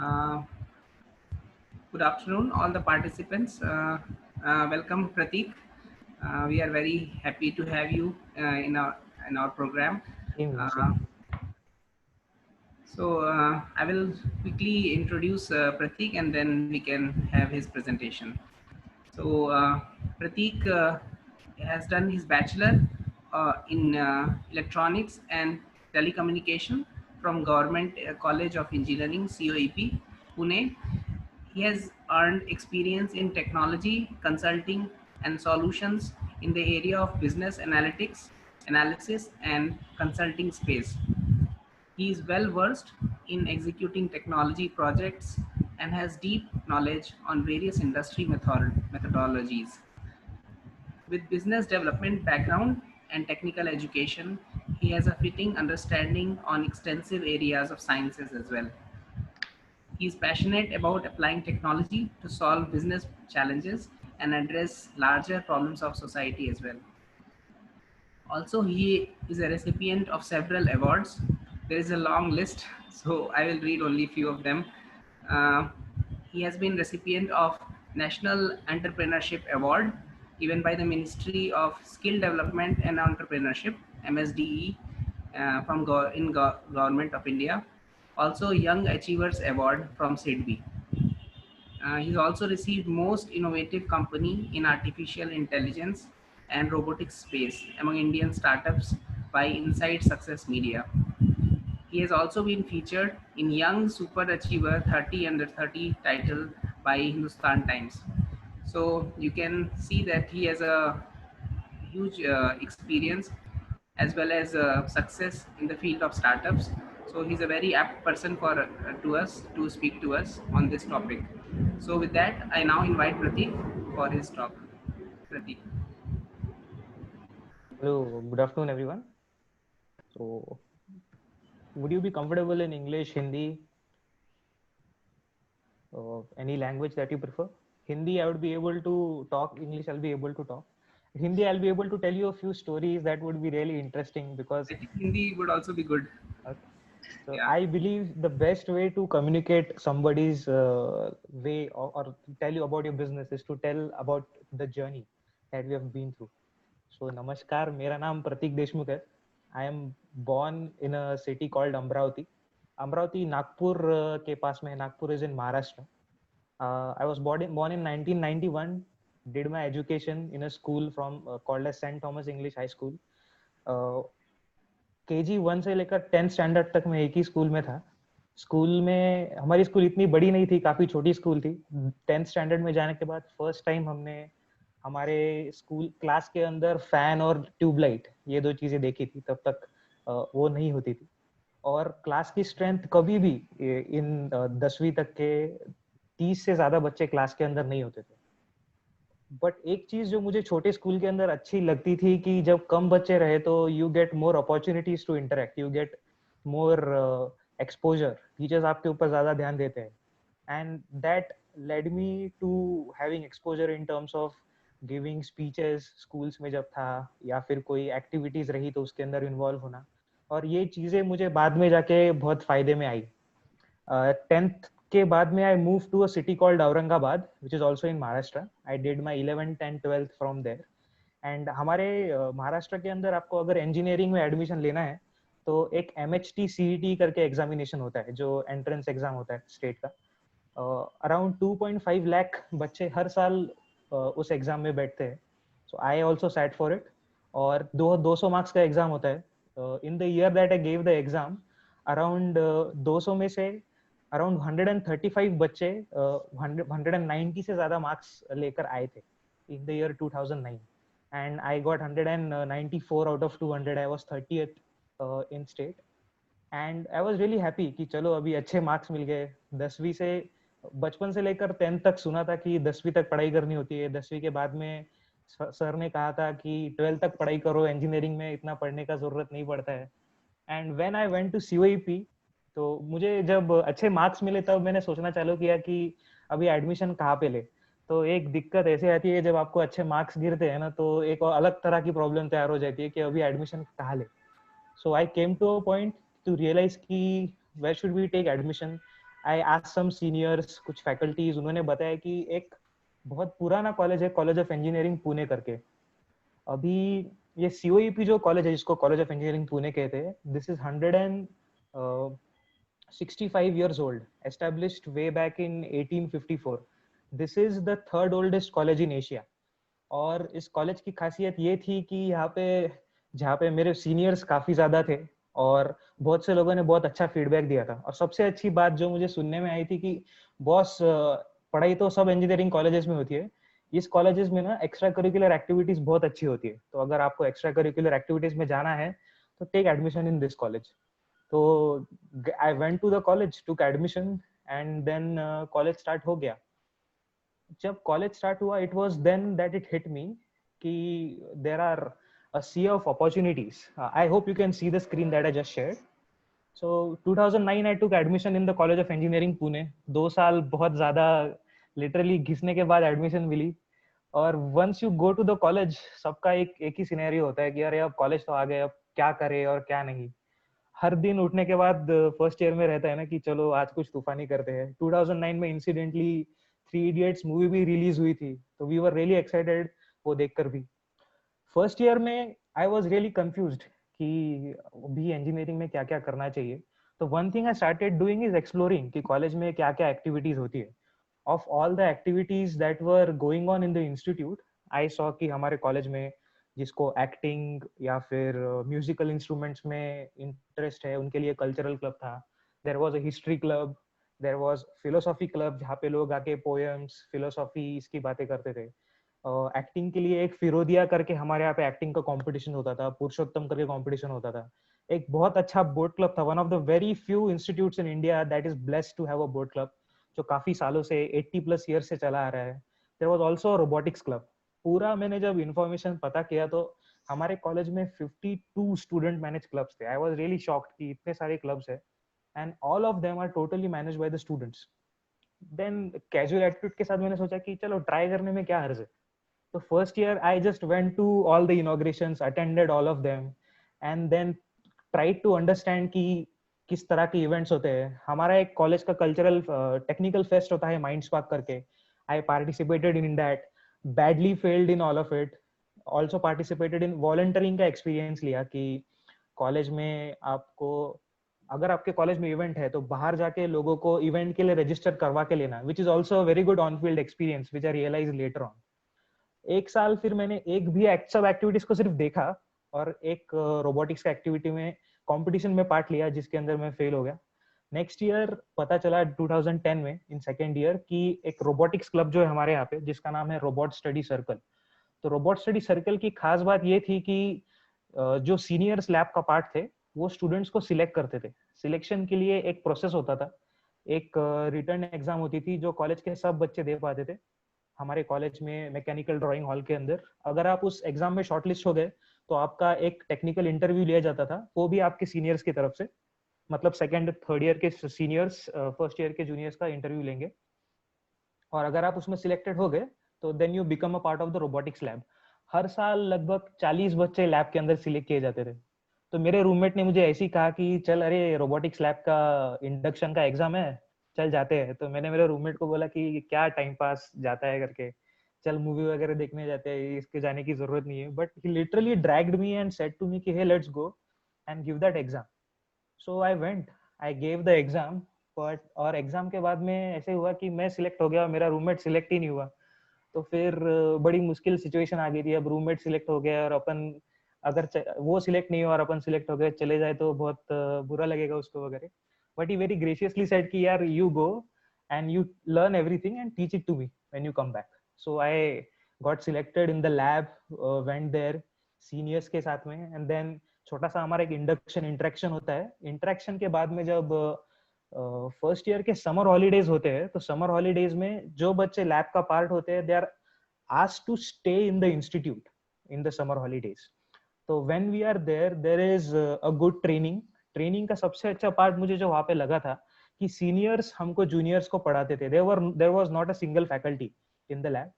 Uh, Good afternoon, all the participants. Welcome, Pratik. We are very happy to have you in our program. Same here, same Uh, here. I will quickly introduce Pratik, and then we can have his presentation. Pratik has done his bachelor in electronics and telecommunication from Government College of Engineering (COEP), Pune. He has earned experience in technology, consulting, and solutions in the area of business analytics, analysis, and consulting space. He is well versed in executing technology projects and has deep knowledge on various industry methodologies. With business development background and technical education, he has a fitting understanding on extensive areas of sciences as well. He is passionate about applying technology to solve business challenges and address larger problems of society as well. Also, he is a recipient of several awards. There is a long list, so I will read only few of them. Uh, he has been recipient of National Entrepreneurship Award given by the Ministry of Skill Development and Entrepreneurship (MSDE) Government of India. Also, Young Achievers Award from SIDBI. He's also received Most Innovative Company in Artificial Intelligence and Robotics Space among Indian startups by Inside Success Media. He has also been featured in Young Super Achiever 30 Under 30 title by Hindustan Times. So you can see that he has a huge experience as well as success in the field of startups. So he's a very apt person for to us to speak to us on this topic. So with that, I now invite Pratik for his talk. Pratik. Hello, good afternoon, everyone. So, would you be comfortable in English, Hindi, any language that you prefer? Hindi, I would be able to talk. English, I'll be able to talk. Hindi, I'll be able to tell you a few stories that would be really interesting because, I think Hindi would also be good. okay. So Yeah. I believe the best way to communicate somebody's way or tell you about your business is to tell about the journey that we have been through. So नमस्कार, मेरा नाम प्रतीक देशमुख है. I am born in a city called Amravati. Amravati, Nagpur के पास में. Nagpur is in Maharashtra. I was born in 1991. Did my education in a school from called as St. Thomas English High School. Uh, KG 1 से लेकर 10th standard तक मैं एक ही school में था. School में हमारी स्कूल इतनी बड़ी नहीं थी, काफी छोटी स्कूल थी. 10th स्टैंडर्ड में जाने के बाद फर्स्ट टाइम हमने हमारे स्कूल क्लास के अंदर फैन और ट्यूबलाइट, ये दो चीजें देखी थी. तब तक वो नहीं होती थी. और क्लास की स्ट्रेंथ कभी भी इन 10वीं तक के 30 से ज्यादा बच्चे क्लास के अंदर नहीं होते थे. बट एक चीज जो मुझे छोटे स्कूल के अंदर अच्छी लगती थी कि जब कम बच्चे रहे तो you get more opportunities to interact, you get more exposure. Teachers आपके ऊपर ज्यादा ध्यान देते हैं. And that led me to having exposure in terms of giving speeches schools में जब था, या फिर कोई एक्टिविटीज रही तो उसके अंदर इन्वॉल्व होना. और ये चीजें मुझे बाद में जाके बहुत फायदे में आई. 10th के बाद में I moved to a city called Aurangabad, which is also in Maharashtra. I did my 11th and 12th from there. And हमारे महाराष्ट्र के अंदर आपको अगर इंजीनियरिंग में एडमिशन लेना है तो एक MHT CET करके एग्जामिनेशन होता है, जो एंट्रेंस एग्जाम होता है स्टेट का. अराउंड 2.5 लाख बच्चे हर साल उस एग्जाम में बैठते हैं. So I also sat for it. और 200 मार्क्स का एग्जाम होता है. In the year that I gave the exam, around 200 में से अराउंड 135 बच्चे 190 से ज्यादा मार्क्स लेकर आए थे इन the year 2009. And I got 194 out of 200. I was 30th in state. And I was really happy कि चलो अभी अच्छे मार्क्स मिल गए. 10वीं से बचपन से लेकर 10th तक सुना था कि 10वीं तक पढ़ाई करनी होती है. 10वीं के बाद में सर ने कहा था कि 12th तक पढ़ाई करो, इंजीनियरिंग में इतना पढ़ने का जरूरत नहीं पड़ता है. And when I went to COEP, तो मुझे जब अच्छे मार्क्स मिले तब मैंने सोचना चालू किया कि अभी एडमिशन कहाँ पे ले. तो एक दिक्कत ऐसे आती है, जब आपको अच्छे मार्क्स गिरते हैं ना तो एक अलग तरह की प्रॉब्लम तैयार हो जाती है कि अभी एडमिशन कहाँ ले. So I came to a point to realise कि where should we take admission. I asked some seniors, कुछ फैकल्टीज, उन्होंने बताया कि एक बहुत पुराना कॉलेज है, कॉलेज ऑफ इंजीनियरिंग पुणे करके। अभी ये COEP जो कॉलेज है, जिसको कॉलेज ऑफ इंजीनियरिंग पुणे कहते हैं, this is 165 years old, established way back in 1854. This is the third oldest college in Asia. और इस कॉलेज की खासियत ये थी कि यहाँ पे, जहाँ पे मेरे सीनियर्स काफी ज्यादा थे और बहुत से लोगों ने बहुत अच्छा फीडबैक दिया था। और सबसे अच्छी बात जो मुझे सुनने में आई थी कि बॉस, पढ़ाई तो सब इंजीनियरिंग कॉलेजेस में होती है, इस कॉलेजेस में ना एक्स्ट्रा करिकुलर एक्टिविटीज बहुत अच्छी होती है। तो अगर आपको एक्स्ट्रा करिकुलर एक्टिविटीज में जाना है तो take admission in this college. तो I went to the college, took admission, and then college start हो गया। जब कॉलेज स्टार्ट हुआ, it was then that it hit me कि there are a sea of opportunities. I hope you can see the screen that I just shared. So 2009 I took admission in the College of Engineering Pune. 2 साल बहुत ज्यादा literally घिसने के बाद admission मिली। और once you go to the college, सबका एक ही scenario होता है कि अरे अब कॉलेज तो आ गए, अब क्या करे और क्या नहीं। हर दिन उठने के बाद फर्स्ट ईयर में रहता है ना कि चलो आज कुछ तूफानी करते हैं। 2009 में इंसिडेंटली थ्री इडियट्स मूवी भी रिलीज हुई थी, तो वी वर रियली एक्साइटेड वो देखकर भी। फर्स्ट ईयर में आई वाज रियली कंफ्यूज्ड कि भी इंजीनियरिंग में क्या क्या करना चाहिए। तो one thing I started doing is exploring कि कॉलेज में क्या क्या एक्टिविटीज होती है। Of all the activities that were going on in the institute, I saw कि हमारे कॉलेज में जिसको एक्टिंग या फिर म्यूजिकल इंस्ट्रूमेंट्स में इंटरेस्ट है, उनके लिए कल्चरल क्लब था। There was a history club, there was philosophy club, जहाँ पे लोग आके पोएम्स, फिलोसॉफी इसकी बातें करते थे। एक्टिंग के लिए एक फिरोदिया करके हमारे यहाँ पे एक्टिंग का कंपटीशन होता था, पुरुषोत्तम करके कंपटीशन होता था। एक बहुत अच्छा बोट क्लब था, one of the very few institutes in India that is blessed to have a boat club, जो काफी सालों से 80+ ईयर से चला आ रहा है। There was also robotics club. पूरा मैंने जब इन्फॉर्मेशन पता किया तो हमारे कॉलेज में 52 स्टूडेंट मैनेज क्लब्स थे। आई वाज रियली शॉक्ड कि इतने सारे क्लब्स है and all of them are totally manage by the students. Then casual attitude के साथ मैंने सोचा कि चलो ट्राई करने में क्या हर्ज है। So first year I just went to all the inaugurations, attended all of them, and then tried to understand कि किस तरह के इवेंट्स होते हैं। हमारा एक कॉलेज का कल्चरल टेक्निकल फेस्ट होता है माइंड स्पार्क करके। I participated in that, badly failed in all of it. Also participated in volunteering का एक्सपीरियंस लिया कि कॉलेज में आपको, अगर आपके कॉलेज में इवेंट है तो बाहर जाके लोगों को इवेंट के लिए रजिस्टर करवा के लेना, which is also very good on field experience which I realise later on. एक साल फिर मैंने एक भी सब एक्टिविटीज को सिर्फ देखा और एक रोबोटिक्स का एक्टिविटी में कंपटीशन में पार्ट लिया जिसके अंदर मैं फेल हो गया। नेक्स्ट ईयर पता चला 2010 में इन सेकेंड ईयर कि एक रोबोटिक्स क्लब जो है हमारे यहाँ पे, जिसका नाम है रोबोट स्टडी सर्कल। तो रोबोट स्टडी सर्कल की खास बात ये थी कि जो सीनियर्स लैब का पार्ट थे वो स्टूडेंट्स को सिलेक्ट करते थे। सिलेक्शन के लिए एक प्रोसेस होता था, एक रिटर्न एग्जाम होती थी जो कॉलेज के सब बच्चे दे पाते थे। हमारे कॉलेज में मैकेनिकल ड्राइंग हॉल के अंदर अगर आप उस एग्जाम में शॉर्टलिस्ट हो गए तो आपका एक टेक्निकल इंटरव्यू लिया जाता था, वो भी आपके सीनियर्स की तरफ से। मतलब सेकेंड थर्ड ईयर के सीनियर्स फर्स्ट ईयर के जूनियर्स का इंटरव्यू लेंगे, और अगर आप उसमें सिलेक्टेड हो गए तो then you become a part of the robotics lab. हर साल लगभग 40 बच्चे लैब के अंदर सिलेक्ट किए जाते थे। तो मेरे रूममेट ने मुझे ऐसे ही कहा कि चल, अरे रोबोटिक्स लैब का इंडक्शन का एग्जाम है, चल जाते हैं। तो मैंने मेरे रूममेट को बोला कि क्या टाइम पास जाता है करके, चल मूवी वगैरह देखने जाते हैं, इसके जाने की जरूरत नहीं है। But he literally dragged me and said to me कि hey let's go and give that exam. So I went, I gave the exam. But और एग्जाम के बाद में ऐसे हुआ कि मैं सिलेक्ट हो गया और मेरा रूममेट सिलेक्ट ही नहीं हुआ। तो फिर बड़ी मुश्किल सिचुएशन आ गई थी। अब रूममेट सिलेक्ट हो गया और अपन, अगर वो सिलेक्ट नहीं हुआ और अपन सिलेक्ट हो गए चले जाए तो बहुत बुरा लगेगा उसको वगैरह। But he very graciously said कि यार you go and you learn everything and teach it to me when you come back. So I got selected in the lab, went there seniors के साथ में, एंड देन छोटा सा हमारा एक induction interaction होता है। इंटरेक्शन के बाद में जब फर्स्ट ईयर के समर हॉलीडेज होते हैं, तो समर हॉलीडेज में जो बच्चे लैब का पार्ट होते हैं they are asked to stay in the institute in the summer holidays. तो when we are there, there is a good training. Training का सबसे अच्छा पार्ट मुझे जो वहाँ पे लगा था कि सीनियर्स हमको जूनियर्स को पढ़ाते थे। there was not a single faculty in the lab.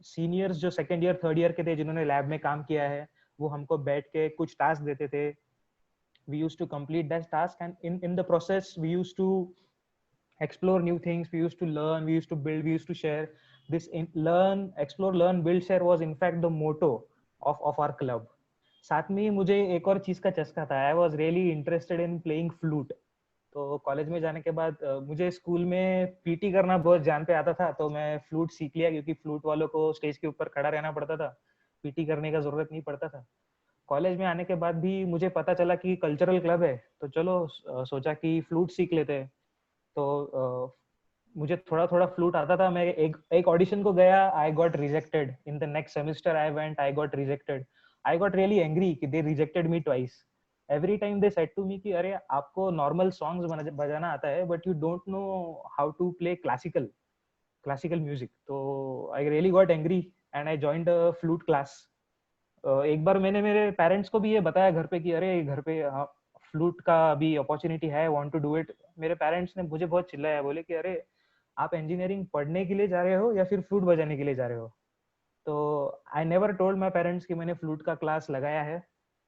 Seniors जो सेकेंड ईयर थर्ड ईयर के थे जिन्होंने लैब में काम किया है, वो हमको बैठ के कुछ टास्क देते थे। We used to complete that task and in the process we used to explore new things. We used to learn, we used to build, we used to share. This learn, explore, learn, build, share was in fact the motto of our club. साथ में ही मुझे एक और चीज का चस्का था. आई was really interested in playing flute. तो कॉलेज में जाने के बाद मुझे स्कूल में पीटी करना बहुत जान पे आता था, तो मैं फ्लूट सीख लिया, क्योंकि फ्लूट वालों को स्टेज के ऊपर खड़ा रहना पड़ता था, पीटी करने का जरूरत नहीं पड़ता था. कॉलेज में आने के बाद भी मुझे पता चला कि कल्चरल क्लब है, तो चलो सोचा कि फ्लूट सीख लेते हैं. तो मुझे थोड़ा थोड़ा फ्लूट आता था. मैं एक ऑडिशन को गया, I got rejected. In the next semester I went, I got rejected. I got really angry कि they rejected me twice. Every time they said to me कि अरे आपको नॉर्मल सॉन्ग्स बजाना आता है, but you don't know how to play classical music. तो I really got angry and I joined a flute class. एक बार मैंने मेरे पेरेंट्स को भी ये बताया घर पे कि अरे घर पे फ्लूट का अभी अपॉर्चुनिटी है, वांट टू डू इट. मेरे पेरेंट्स ने मुझे बहुत चिल्लाया, बोले कि अरे आप इंजीनियरिंग पढ़ने के लिए जा रहे हो या फिर फ्लूट बजाने के लिए जा रहे हो. तो I never told my parents कि मैंने फ्लूट का क्लास लगाया है.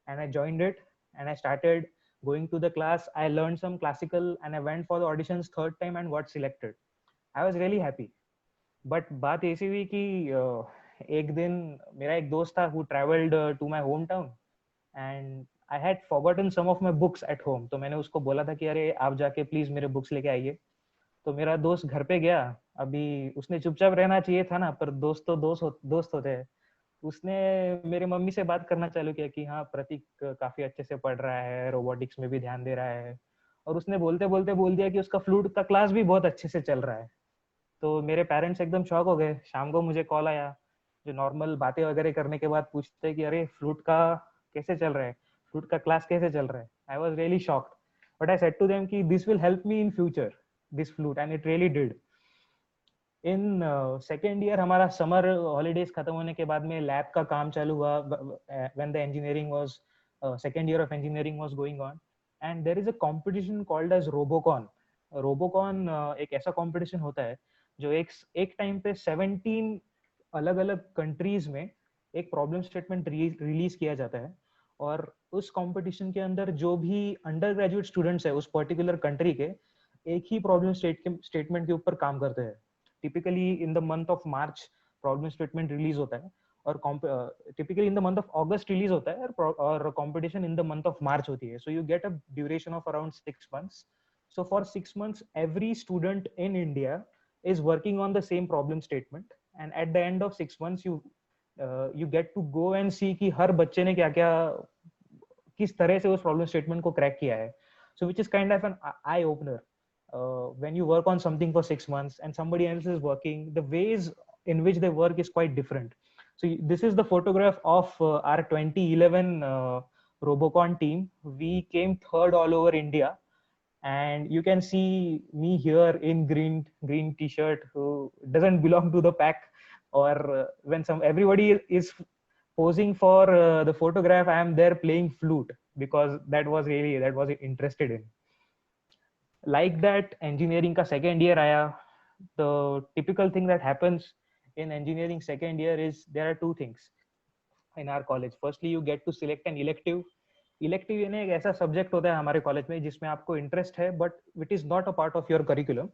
And I joined it and I started going to the class. I learned some classical and I went for the auditions third time and got selected. I was really happy. But बात ऐसी हुई कि एक दिन मेरा एक दोस्त था who traveled to my hometown and I had forgotten some of my books at home. तो मैंने उसको बोला था कि अरे आप जाके प्लीज मेरे बुक्स लेके आइए. तो मेरा दोस्त घर पे गया. अभी उसने चुपचाप रहना चाहिए था ना, पर दोस्त होते हैं. उसने मेरे मम्मी से बात करना चालू किया कि हाँ प्रतीक काफी अच्छे से पढ़ रहा है, रोबोटिक्स में भी ध्यान दे रहा है. और उसने बोलते बोलते बोल दिया कि उसका फ्लूट का क्लास भी बहुत अच्छे से चल रहा है. तो मेरे पेरेंट्स एकदम शॉक हो गए. शाम को मुझे कॉल आया, जो नॉर्मल बातें वगैरह करने के बाद पूछते कि अरे फ्लूट का कैसे चल रहा है, फ्लूट का क्लास कैसे चल रहा है. I was really shocked. But I said to them कि this will help me in future, this flute, and it really did. In second year हमारा समर हॉलीडेज खत्म होने के बाद में लैब का काम चालू हुआ. When the engineering was second year of engineering was going on, and there is a competition called as Robocon. Robocon एक ऐसा कंपटीशन होता है जो एक टाइम पे 17 अलग अलग कंट्रीज में एक प्रॉब्लम स्टेटमेंट रिलीज किया जाता है. और उस कंपटीशन के अंदर जो भी अंडर ग्रेजुएट स्टूडेंट्स है उस पर्टिकुलर कंट्री के, एक ही प्रॉब्लम स्टेटमेंट के ऊपर काम करते हैं. Typically in the month of March problem statement release होता है, और typically in the month of August release होता है, और competition in the month of March होती है. So you get a duration of around 6 months. So for 6 months, every student in India is working on the same problem statement, and at the end of 6 months, you get to go and see कि हर बच्चे ने क्या क्या किस तरह से उस problem statement को क्रैक किया है. So which is kind of an eye opener. When you work on something for 6 months and somebody else is working, the ways in which they work is quite different. So this is the photograph of our 2011 Robocon team. We came third all over India, and you can see me here in green t-shirt who doesn't belong to the pack. Or when some everybody is posing for the photograph, I am there playing flute because that was interested in. Like that engineering ka second year आया. The typical thing that happens in engineering second year is there are two things in our college. Firstly, you get to select an elective. Elective यानी एक ऐसा subject होता है हमारे college में जिसमें आपको इंटरेस्ट है, but it is not a part of your curriculum,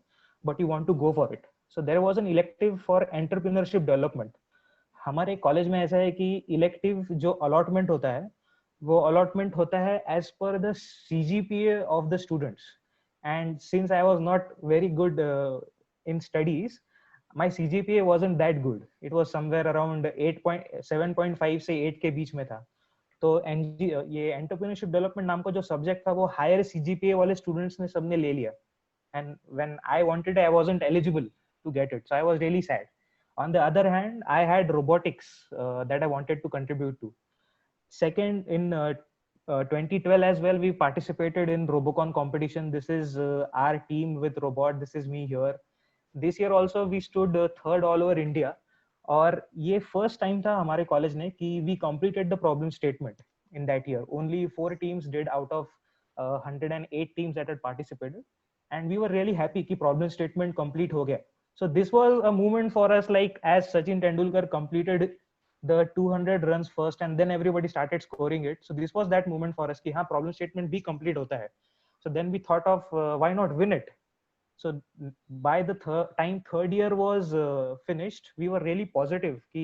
but you want to go for it. So there was an elective for entrepreneurship development. हमारे कॉलेज में ऐसा है कि इलेक्टिव जो अलॉटमेंट होता है वो अलॉटमेंट होता है as per the CGPA of the students. And since I was not very good in studies, my CGPA wasn't that good. It was somewhere around 7.5 से 8 के बीच में था. तो ये एंटरप्रेन्योरशिप डेवलपमेंट नाम का जो सब्जेक्ट था वो हायर सीजीपीए वाले स्टूडेंट्स ने सबने ले लिया. And when I wanted, I wasn't eligible to get it, so I was really sad. On the other hand, I had robotics that I wanted to contribute to. Second, in 2012 as well, we participated in Robocon competition. This is our team with robot. This is me here. This year also we stood third all over India. और ये first time था हमारे college ने कि we completed the problem statement in that year. Only 4 teams did out of 108 teams that had participated, and we were really happy कि problem statement complete हो गया. So this was a moment for us, like as Sachin Tendulkar completed the 200 runs first and then everybody started scoring it. So this was that moment for us कि हाँ problem statement भी complete होता है. So then we thought of why not win it. So by the time third year was finished, we were really positive कि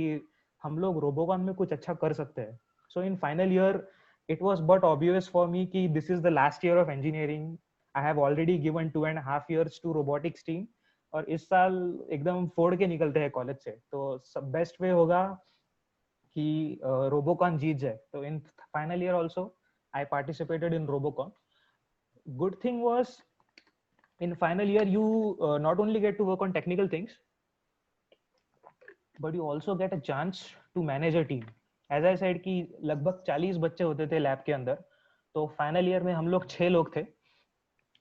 हम लोग Robocon में कुछ अच्छा कर सकते हैं. So in final year, it was but obvious for me कि this is the last year of engineering. I have already given 2.5 years to robotics team, और इस साल एकदम फोड़ के निकलते हैं कॉलेज से. तो बेस्ट वे होगा कि रोबोकॉन जीत जाए. तो इन final year also I participated in Robocon. Good thing was, in final year you not only get to work on technical things, but you also get a chance to manage a team. As I said कि लगभग 40 बच्चे होते थे lab के अंदर. तो final year में हम लोग 6 लोग थे,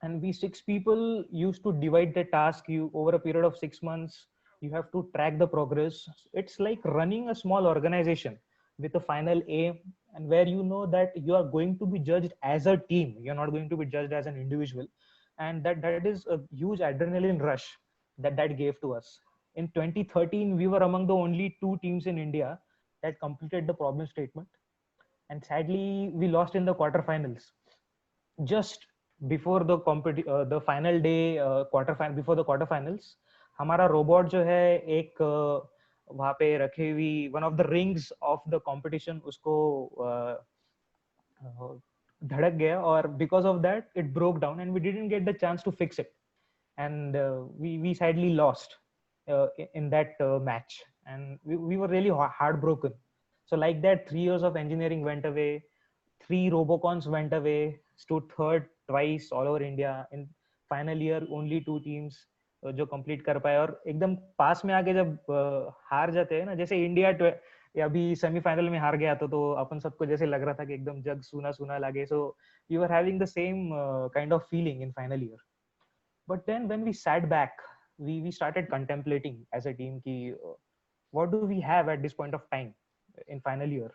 and we 6 people used to divide the task. You, over a period of 6 months, you have to track the progress. It's like running a small organization with a final aim, and where you know that you are going to be judged as a team, you're not going to be judged as an individual. And that is a huge adrenaline rush that gave to us. In 2013 we were among the only 2 teams in India that completed the problem statement, and sadly we lost in the quarterfinals. Just before the final day, before the quarterfinals, हमारा robot जो है एक वहाँ पे रखे हुई one of the rings of the competition उसको धड़क गया, और because of that it broke down and we didn't get the chance to fix it, and we sadly lost in that match, and we were really heartbroken. So like that, 3 years of engineering went away, 3 robocons went away, stood third twice all over India. In final year only 2 teams जो complete कर पाए, और एकदम पास में आके जब हार जाते हैं ना, जैसे इंडिया अभी सेमीफाइनल में हार गया तो अपन सबको जैसे लग रहा था कि एकदम जग सूना सूना लगे. So you are having the same kind of feeling in final year. But then when we sat back, we started contemplating as a team ki what do we have at this point of time in final year.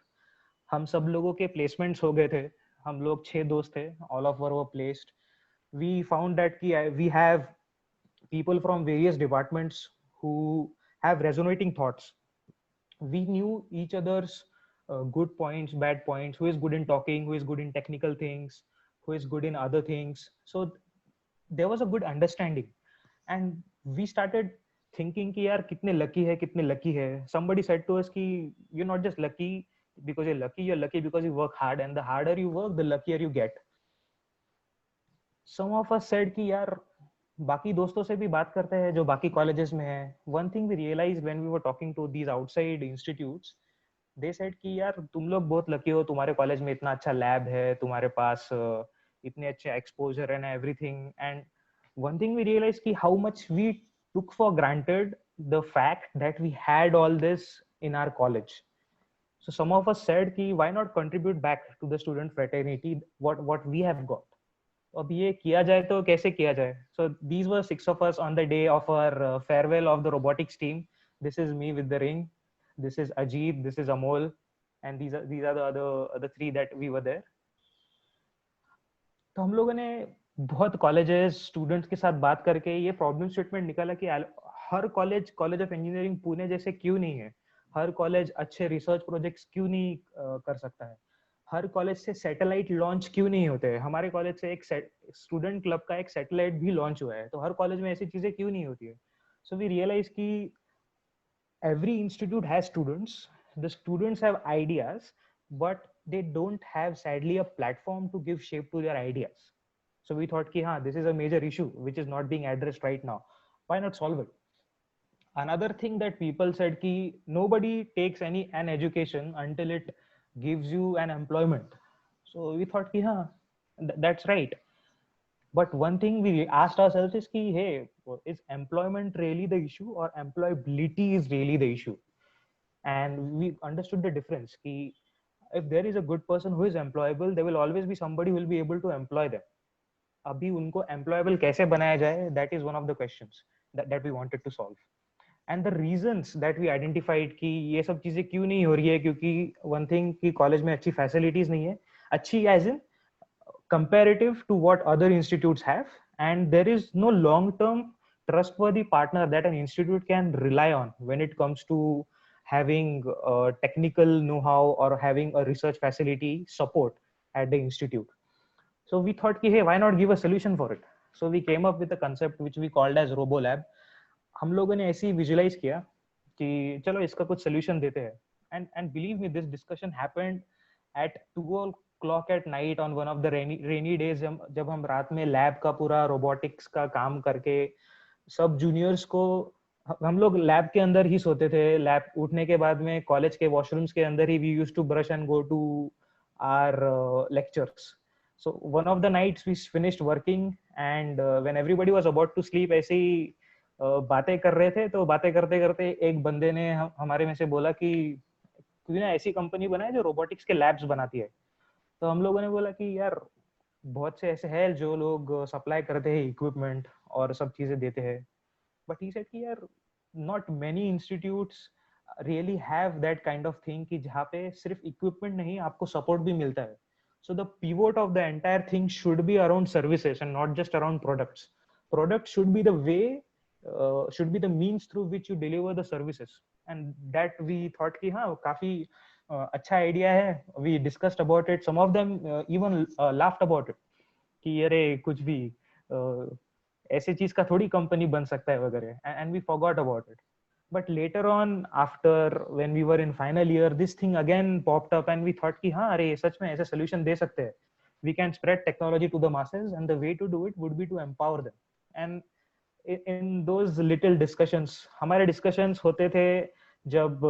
हम सब लोगों के placements हो गए थे, हम लोग 6 दोस्त थे, all of were placed. We found that ki we have people from various departments who have resonating thoughts. We knew each other's good points, bad points, who is good in talking, who is good in technical things, who is good in other things. So there was a good understanding, and we started thinking कि यार कितने lucky है. Somebody said to us कि you're not just lucky because you're lucky because you work hard, and the harder you work, the luckier you get. Some of us said कि यार बाकी दोस्तों से भी बात करते हैं जो बाकी colleges में है. One thing we realized when we were talking to these outside institutes, they said कि यार तुम लोग बहुत lucky हो, तुम्हारे कॉलेज में इतना अच्छा लैब है, तुम्हारे पास इतने अच्छे exposure and everything. And one thing we realized ki how much we took for granted the fact that we had all this in our college. So some of us said ki why not contribute back to the student fraternity what we have got. अब ये किया जाए तो कैसे किया जाए. So these were 6 of us on the day of our farewell of the robotics team. This is me with the ring, this is Ajit, this is Amol, and these are the other 3 that we were there. तो हम लोगों ने बहुत colleges students के साथ बात करके ये प्रॉब्लम स्टेटमेंट निकाला कि हर कॉलेज ऑफ इंजीनियरिंग पुणे जैसे क्यों नहीं है, हर कॉलेज अच्छे रिसर्च प्रोजेक्ट्स क्यों नहीं कर सकता है, हर कॉलेज से सैटेलाइट लॉन्च क्यों नहीं होते हैं. हमारे कॉलेज से एक स्टूडेंट क्लब का एक सैटेलाइट भी लॉन्च हुआ है, तो हर कॉलेज में ऐसी चीजें क्यों नहीं होती है. सो वी रियलाइज कि every institute has students, the students have ideas, but they don't have sadly a platform to give shape to their ideas. So we thought ki this is a major issue which is not being addressed right now. Why not solve it? Another thing that people said ki nobody takes an education until it gives you an employment. So we thought ki that's right. But one thing we asked ourselves is ki hey, is employment really the issue, or employability is really the issue? And we understood the difference ki if there is a good person who is employable, there will always be somebody who will be able to employ them. Abhi unko employable kaise banaya jaye, that is one of the questions that we wanted to solve. And the reasons that we identified कि ये सब चीजें क्यों नहीं हो रही है, क्योंकि one thing कि कॉलेज में अच्छी facilities नहीं है, अच्छी as in comparative to what other institutes have, and there is no long term trustworthy partner that an institute can rely on when it comes to having technical know-how or having a research facility support at the institute. So we thought ki hey, why not give a solution for it. So we came up with a concept which we called as RoboLab. हम लोगों ने ऐसे ही visualise किया कि चलो इसका कुछ solution देते हैं. And believe me, this discussion happened at 2 o'clock at night on one of the rainy days, जब हम रात में लैब का पूरा रोबोटिक्स का काम करके सब जूनियर्स को, हम लोग लैब के अंदर ही सोते थे. लैब उठने के बाद में कॉलेज के वॉशरूम्स के अंदर ही we use to brush and go to our lectures. So one of the nights we finished working, and when everybody was about to sleep, ऐसे ही बातें कर रहे थे. तो बातें करते करते एक बंदे ने हमारे में से बोला कि कोई ना ऐसी कंपनी बनाए जो रोबोटिक्स के लैब्स बनाती है. तो हम लोगों ने बोला कि यार बहुत से ऐसे हैं जो लोग सप्लाई करते हैं इक्विपमेंट और सब चीजें देते हैं. बट ही सेड कि यार not many institutes really have that kind of thing कि जहाँ पे सिर्फ इक्विपमेंट नहीं आपको सपोर्ट भी मिलता है. So the pivot of the entire thing should be around services and not just around products. Product should be the way, should be the means through which you deliver the services. And that we thought कि हाँ काफी अच्छा idea है. We discussed about it. Some of them even laughed about it कि अरे कुछ भी ऐसे चीज का थोड़ी कंपनी बन सकता है वगैरह. And we forgot about it. But later on, after when we were in final year, this thing again popped up and we thought कि हाँ अरे सच में ऐसे solution दे सकते हैं. We can spread technology to the masses and the way to do it would be to empower them. And in those little discussions, हमारे discussions होते थे जब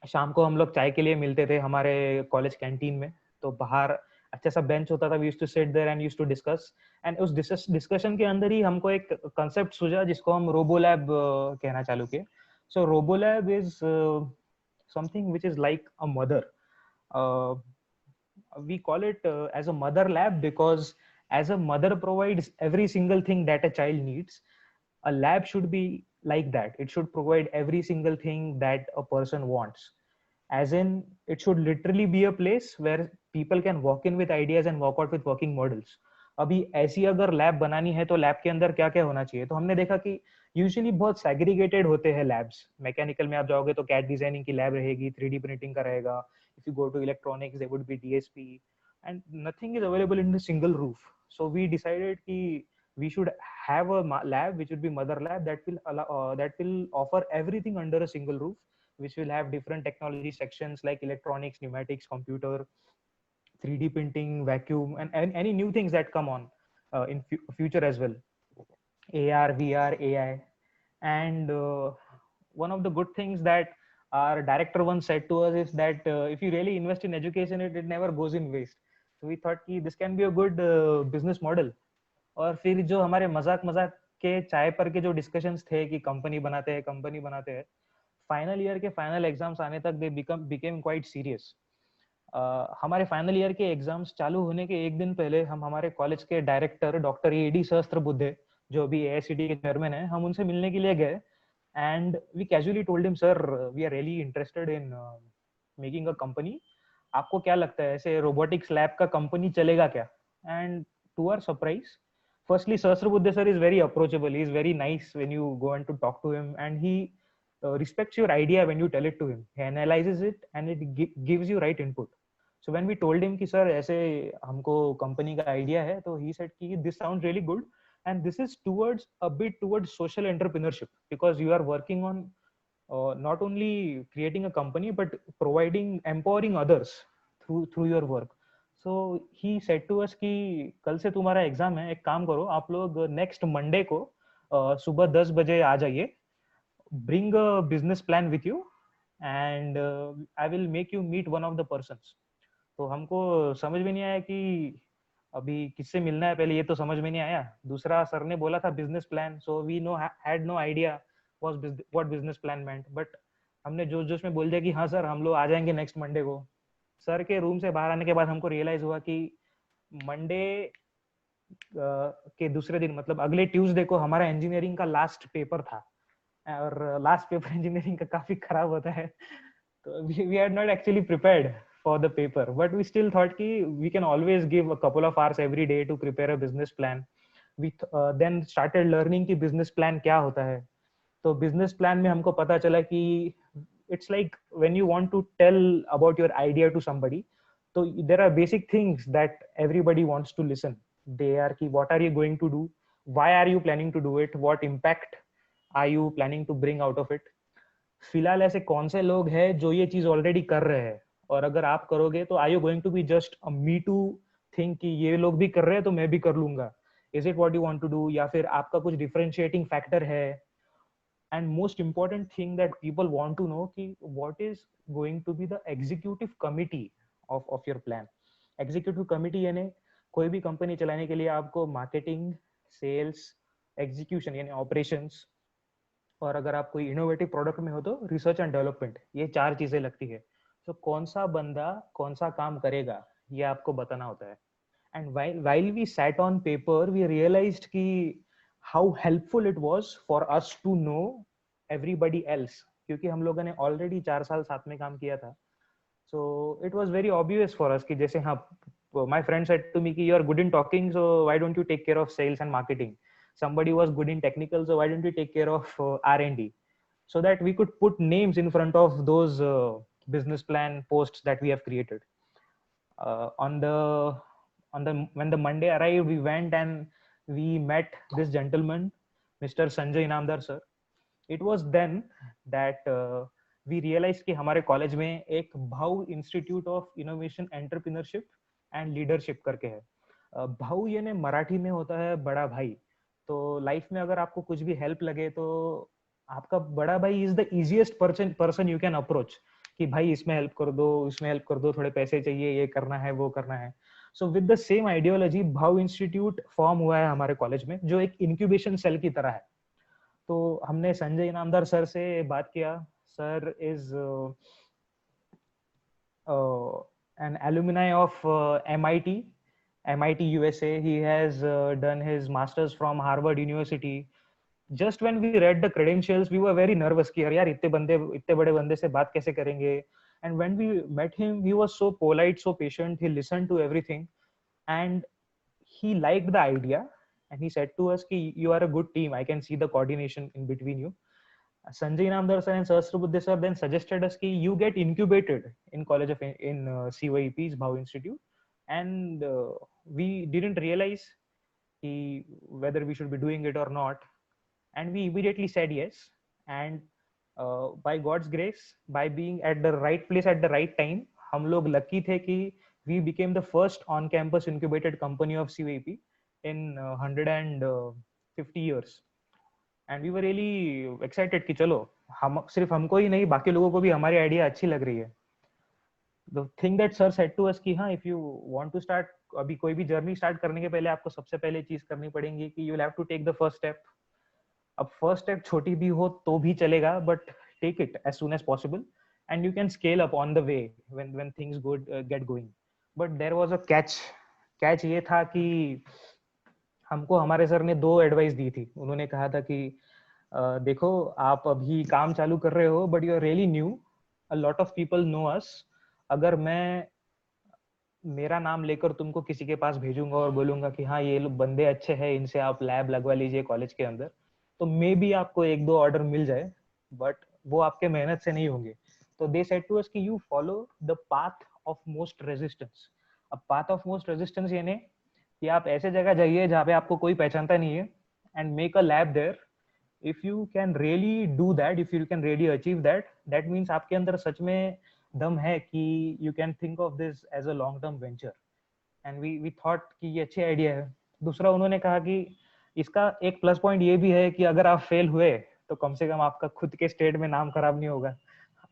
शाम को हम लोग चाय के लिए मिलते थे हमारे कॉलेज कैंटीन में. तो बाहर अच्छा सा बेंच होता था. We used to sit there and used to discuss. And उस डिस्कशन के अंदर ही हमको एक कांसेप्ट सूझा जिसको हम रोबोलैब कहना चालू किए. So Robolab is something which is like a mother. we call it as a mother lab because as a mother provides every single thing that a child needs, a lab should be like that. It should provide every single thing that a person wants. As in, it should literally be a place where people can walk in with ideas and walk out with working models. अभी ऐसी अगर lab बनानी है तो lab के अंदर क्या क्या होना चाहिए. तो हमने देखा कि यूजुअली बहुत सेग्रीगेटेड होते हैं लैब्स. मैकेनिकल में आप जाओगे तो कैड डिजाइनिंग की लैब रहेगी, 3D प्रिंटिंग का रहेगा. If you go to electronics there would be DSP, and nothing is available in a single roof. So we decided ki we should have a lab which would be mother lab that will allow, that will offer everything under a single roof, which will have different technology sections like electronics, pneumatics, computer, 3D printing, vacuum, and any new things that come on in future as well. AR, VR, AI. And one of the good things that our director once said to us is that if you really invest in education, it never goes in waste. So we thought कि this can be a good business model. और फिर जो हमारे मजाक मजाक के चाय पर के जो डिस्कशंस थे कि कंपनी बनाते हैं, फाइनल ईयर के फाइनल एग्जाम्स आने तक दे बिकेम क्वाइट सीरियस. हमारे फाइनल ईयर के एग्जाम्स चालू होने के एक दिन पहले हम हमारे कॉलेज के डायरेक्टर डॉक्टर AD सहस्त्रबुद्धे, जो अभी AICTE के चेयरमैन है, हम उनसे मिलने के लिए गए. And we casually told him, sir, we are really interested in making a company. आपको क्या लगता है ऐसे रोबोटिक्स लैब का कंपनी चलेगा क्या? And to our surprise, firstly, Sahasrabudhe sir is very approachable. He is very nice when you go and to talk to him, and he respects your idea when you tell it to him. He analyzes it and it gives you right input. So when we told him कि sir ऐसे हमको company का idea है, तो he said कि this sounds really good. And this is towards a bit towards social entrepreneurship, because you are working on not only creating a company but empowering others through your work. So he said to us कि कल से तुम्हारा exam है, एक काम करो आप लोग नेक्स्ट मंडे को सुबह 10 बजे आ जाइए. bring a business plan with you and I will make you meet one of the persons. तो हमको समझ में नहीं आया कि अभी किससे मिलना है. पहले ये तो समझ में नहीं आया. दूसरा सर ने बोला था business plan, so we had no idea what business plan meant. But हमने जोश जोश में बोल दिया कि हाँ सर हम लोग आ जाएंगे नेक्स्ट मंडे को. सर के रूम से बाहर आने के बाद हमको रियलाइज हुआ कि मंडे के दूसरे दिन मतलब अगले ट्यूसडे को हमारा इंजीनियरिंग का लास्ट पेपर था. और लास्ट पेपर इंजीनियरिंग का काफी खराब होता है. तो we had not actually prepared for the paper, but we still thought ki we can always give a couple of hours every day to prepare a business plan. We then started learning ki business plan kya hota hai. तो business plan में हमको पता चला कि it's like when you want to tell about your idea to somebody, so there are basic things that everybody wants to listen. they are ki what are you going to do, why are you planning to do it, what impact are you planning to bring out of it. फिलहाल ऐसे कौन से लोग हैं जो ये चीज already कर रहे हैं, और अगर आप करोगे तो are you going to be just a me to think कि ये लोग भी कर रहे हैं तो मैं भी कर लूंगा, is it what you want to do, या फिर आपका कुछ डिफरेंशिएटिंग फैक्टर है. And most important thing that people want to know कि what is going to be the executive committee of your plan. Executive committee यानी कोई भी company चलाने के लिए आपको मार्केटिंग, सेल्स, एग्जीक्यूशन यानी ऑपरेशंस, और अगर आप कोई इनोवेटिव प्रोडक्ट में हो तो रिसर्च एंड डेवलपमेंट, ये 4 चीजें लगती है. तो कौन सा बंदा कौन सा काम करेगा ये आपको बताना होता है. And while we sat on paper we realized कि how helpful it was for us to know everybody else, क्योंकि हम लोगों ने ऑलरेडी 4 साल साथ में काम किया था. so it was very obvious for us कि जैसे हाँ, my friend said to me कि you are good in talking, so why don't you take care of sales and marketing. Somebody was good in technical, so why don't you take care of R&D, so that we could put names in front of those business plan posts that we have created. On the when the Monday arrived, we went and we met this gentleman, Mr. Sanjay Inamdar sir. It was then that we realized कि हमारे college में एक भाऊ institute of innovation entrepreneurship and leadership करके है. भाऊ ये ने मराठी में होता है बड़ा भाई. तो लाइफ में अगर आपको कुछ भी हेल्प लगे तो आपका बड़ा भाई is the easiest person you can approach कि भाई इसमें हेल्प कर दो, इसमें हेल्प कर दो, थोड़े पैसे चाहिए, ये करना है, वो करना है. So with the same ideology भाऊ इंस्टीट्यूट फॉर्म हुआ है हमारे कॉलेज में, जो एक इंक्यूबेशन सेल की तरह है. तो हमने संजय इनामदार सर से बात किया. Sir is an alumni of MIT USA. He has done his masters from Harvard University. Just when we read the credentials, we were very nervous कि यार इतने बड़े बंदे से बात कैसे करेंगे. And when we met him, he was so polite, so patient. He listened to everything, and he liked the idea. And he said to us कि you are a good team. I can see the coordination in between you. Sanjay Inamdar sir and Sahasrabuddhe sir then suggested us कि you get incubated in College of COEP's Bhau Institute, and we didn't realize whether we should be doing it or not, and we immediately said yes. And by God's grace, by being at the right place at the right time, हम लोग lucky थे कि we became the first on-campus incubated company of COEP in 150 years. And we were really excited कि चलो हम सिर्फ हमको ही नहीं बाकी लोगों को भी हमारी आइडिया अच्छी लग रही है. The thing that sir said to us कि हाँ, if you want to start, अभी कोई भी जर्नी स्टार्ट करने के पहले आपको सबसे पहले चीज करनी पड़ेगी कि you will have to take the first step. अब फर्स्ट स्टेप छोटी भी हो तो भी चलेगा, but take it as soon as possible and you can scale up on the way when things get going. But there was a catch ये था कि हमको हमारे सर ने 2 एडवाइस दी थी. उन्होंने कहा था कि देखो आप अभी काम चालू कर रहे हो but you are really new, a lot of people know us. अगर मैं मेरा नाम लेकर तुमको किसी के पास भेजूंगा और बोलूंगा कि हाँ ये लोग बंदे अच्छे हैं, इनसे आप लैब लगवा लीजिए कॉलेज के अंदर, तो मे बी आपको 1-2 ऑर्डर मिल जाए, बट वो आपके मेहनत से नहीं होंगे. तो दे सेड टू अस कि you follow the path of most resistance. अब पाथ ऑफ मोस्ट रेजिस्टेंस यानी कि आप ऐसे जगह जाइए जहाँ पे आपको कोई पहचानता नहीं है, and make a lab there. If you can really do that, if you can really achieve that, that means आपके अंदर सच में दम है कि you can think of this as a long term venture. And we thought कि ये अच्छी आइडिया है. दूसरा उन्होंने कहा कि इसका एक प्लस पॉइंट ये भी है कि अगर आप फेल हुए तो कम से कम आपका खुद के स्टेट में नाम खराब नहीं होगा,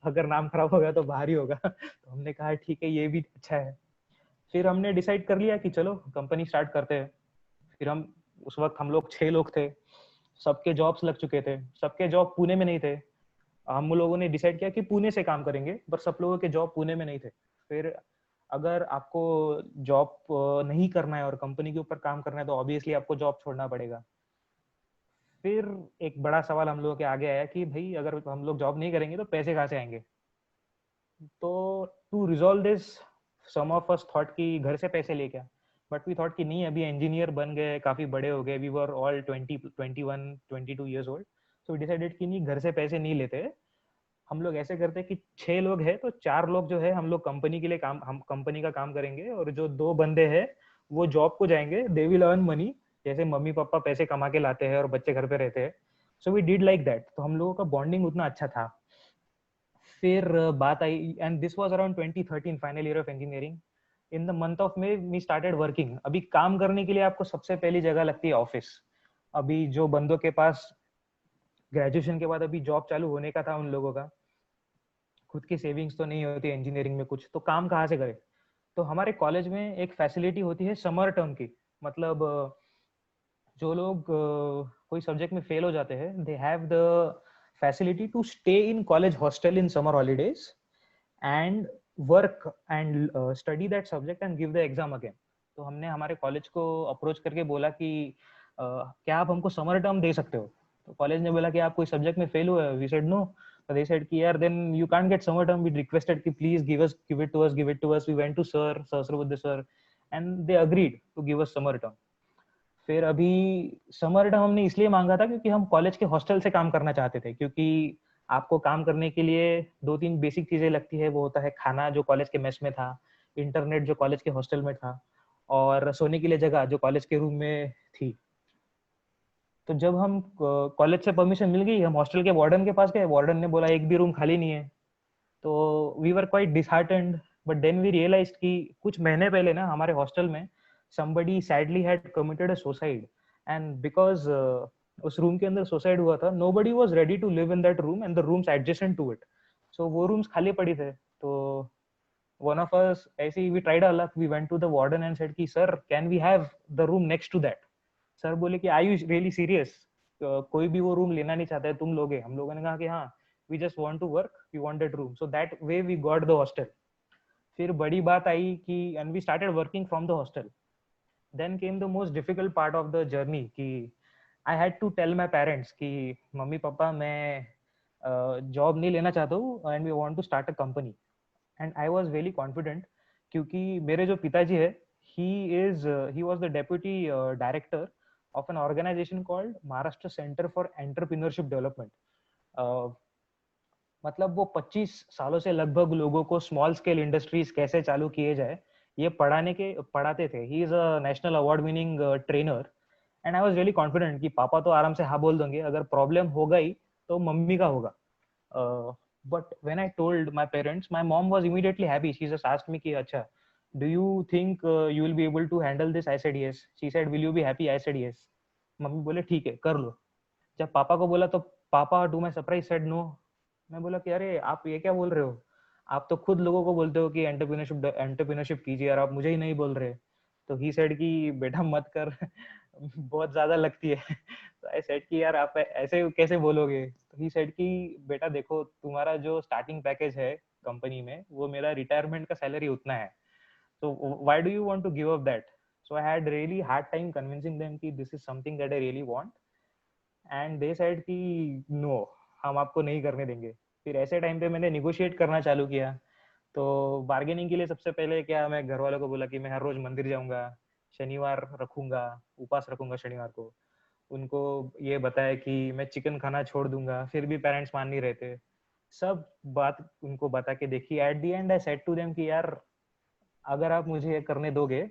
अगर नाम खराब हो गया तो बाहर ही होगा. तो हमने कहा ठीक है, ये भी अच्छा है. फिर हमने डिसाइड कर लिया कि चलो कंपनी स्टार्ट करते हैं. फिर उस वक्त हम लोग 6 लोग थे, सबके जॉब्स लग चुके थे, सबके जॉब पुणे में नहीं थे. हम लोगों ने डिसाइड किया कि पुणे से काम करेंगे, पर सब लोगों के जॉब पुणे में नहीं थे. फिर अगर आपको जॉब नहीं करना है और कंपनी के ऊपर काम करना है तो ऑब्वियसली आपको जॉब छोड़ना पड़ेगा. फिर एक बड़ा सवाल हम लोगों के आगे आया कि भाई अगर हम लोग जॉब नहीं करेंगे तो पैसे कहाँ से आएंगे. तो to resolve this, some of us thought कि घर से पैसे ले क्या, बट वी थॉट कि नहीं, अभी इंजीनियर बन गए, काफी बड़े हो गए, we were all 21 years old. So we decided कि नहीं, घर से पैसे नहीं लेते. हम लोग ऐसे करते कि 6 लोग हैं तो 4 लोग जो है हम लोग कंपनी के लिए काम, हम कंपनी का काम करेंगे, और जो 2 बंदे हैं वो जॉब को जाएंगे, दे विल अर्न मनी, जैसे मम्मी पापा पैसे कमा के लाते हैं और बच्चे घर पे रहते हैं. So we did like that. तो हम लोगों का बॉन्डिंग उतना अच्छा था. फिर बात आई, and this was around 2013, final year of engineering. In the month of May we started working. अभी काम करने के लिए आपको सबसे पहली जगह लगती है ऑफिस. अभी जो बंदों के पास ग्रेजुएशन के बाद अभी जॉब चालू होने का था, उन लोगों का खुद की सेविंग्स तो नहीं होती इंजीनियरिंग में कुछ, तो काम कहाँ से करे. तो हमारे कॉलेज में एक फैसिलिटी होती है समर टर्म की. मतलब जो लोग कोई सब्जेक्ट में फेल हो जाते हैं, they have the facility to stay in college hostel in summer holidays and work and study that subject and give the exam again. तो हमने हमारे कॉलेज को अप्रोच करके बोला कि क्या आप हमको समर टर्म दे सकते हो. तो कॉलेज ने बोला कि आप कोई सब्जेक्ट में फेल हुए. We said no. They said कि यार then you can't get summer term. We requested कि please give it to us. We went to sir Sahasrabudhe sir and they agreed to give us summer term. फिर अभी summer term हमने इसलिए मांगा था क्योंकि हम कॉलेज के हॉस्टल से काम करना चाहते थे. क्योंकि आपको काम करने के लिए 2-3 बेसिक चीजें लगती है. वो होता है खाना जो कॉलेज के मेस में था, इंटरनेट जो कॉलेज के हॉस्टल में था, और सोने के लिए जगह जो कॉलेज के रूम में थी. तो जब हम कॉलेज से परमिशन मिल गई, हम हॉस्टल के वार्डन के पास गए. वार्डन ने बोला एक भी रूम खाली नहीं है. तो we were quite disheartened. But then we realised कि कुछ महीने पहले ना हमारे हॉस्टल में somebody sadly had committed a suicide, and because उस रूम के अंदर सुसाइड हुआ था, nobody was ready to live in that room and the rooms adjacent to it. So वो rooms खाली पड़ी थे. तो one of us, ऐसे ही we tried our luck. We went to the warden and said कि sir can we have the room next to that. Sir बोले कि are you really serious? कोई भी वो रूम लेना नहीं चाहता है, तुम लोगे. हम लोगों ने कहा कि हाँ, we just want to work, we want that room. So that way we got the hostel. फिर बड़ी बात आई कि and we started working from the hostel. Then came the most difficult part of the journey कि I had to tell my parents कि mummy papa मैं job नहीं लेना चाहता हूँ and we want to start a company. And I was really confident क्योंकि मेरे जो पिताजी है, he was the deputy director of an organization called Maharashtra Center for Entrepreneurship Development. मतलब वो 25 सालों से लगभग लोगों को स्मॉल स्केल इंडस्ट्रीज कैसे चालू किए जाए ये पढ़ाते थे. He is a national award winning trainer. And I was really confident कि पापा तो आराम से हाँ बोल देंगे, अगर प्रॉब्लम होगा ही तो मम्मी का होगा. But when I told my parents, my mom was immediately happy. She just asked me कि अच्छा, do you think you will be able to handle this. I said yes. She said will you be happy. I said yes. Mummy बोले ठीक है कर लो. जब पापा को बोला तो papa to my surprise said no. मैं बोला कि अरे आप ये क्या बोल रहे हो, आप तो खुद लोगों को बोलते हो कि एंटरप्रेन्योरशिप कीजिए और आप मुझे ही नहीं बोल रहे. तो ही सेड कि बेटा मत कर बहुत ज्यादा लगती है. तो आई सेड कि यार आप ऐसे कैसे बोलोगे. तो ही सेड कि बेटा देखो, तुम्हारा जो स्टार्टिंग पैकेज है कंपनी में वो मेरा रिटायरमेंट का सैलरी उतना है. so why do you want to give up that. So I had really hard time convincing them कि this is something that I really want. And they said कि no, हम आपको नहीं करने देंगे. फिर ऐसे टाइम पे मैंने निगोशिएट करना चालू किया. तो बार्गेनिंग के लिए सबसे पहले क्या, मैं घर वालों को बोला कि मैं हर रोज मंदिर जाऊंगा, शनिवार रखूंगा, उपास रखूंगा शनिवार को. उनको ये बताया कि मैं चिकन खाना छोड़ दूंगा. फिर भी पेरेंट्स मान नहीं रहे थे. सब बात उनको बता के देखी. At the end I said to them कि यार अगर आप मुझे ये करने दोगे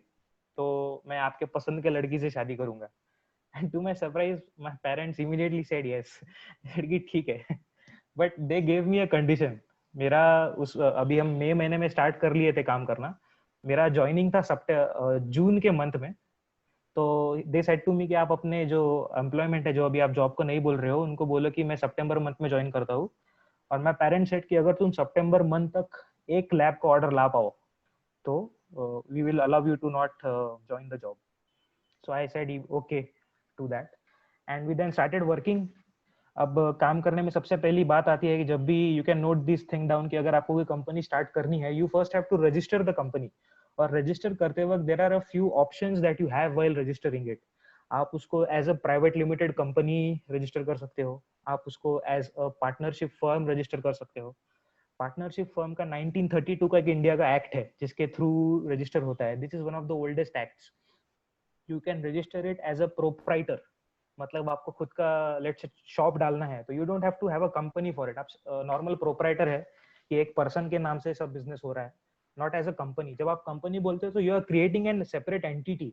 तो मैं आपके पसंद के लड़की से शादी करूंगा. And to my surprise, my parents immediately said yes. said कि ठीक है. But they gave me a condition. मेरा उस अभी हम मई महीने में स्टार्ट कर लिए थे काम करना. मेरा ज्वाइनिंग था जून के मंथ में. तो दे सेड टू मी कि आप अपने जो एम्प्लॉयमेंट है, जो अभी आप जॉब को नहीं बोल रहे हो, उनको बोलो कि मैं सितंबर मंथ में ज्वाइन करता हूँ. और मैं पेरेंट्स सेड कि अगर तुम सितंबर मंथ तक एक लैब का ऑर्डर ला पाओ तो we will allow you to not join the job. So I said okay to that and we then started working. अब काम करने में सबसे पहली बात आती है कि जब भी you can note this thing down कि अगर आपको कोई कंपनी स्टार्ट करनी है, you first have to register the company. और रजिस्टर करते वक्त there are a few options that you have while registering it. आप उसको as a private limited company register कर सकते हो, आप उसको as a partnership firm register कर सकते हो. पार्टनरशिप फर्म का 1932 का एक इंडिया का एक्ट है जिसके थ्रू रजिस्टर होता है. This is one of the oldest acts. You can register it as a proprietor. मतलब आपको खुद का लेट्स शॉप डालना है तो you don't have to have a company for it. आप नॉर्मल प्रोप्राइटर है कि एक पर्सन के नाम से सब बिजनेस हो रहा है, नॉट एज अ कंपनी. जब आप कंपनी बोलते हो तो you are creating an separate entity.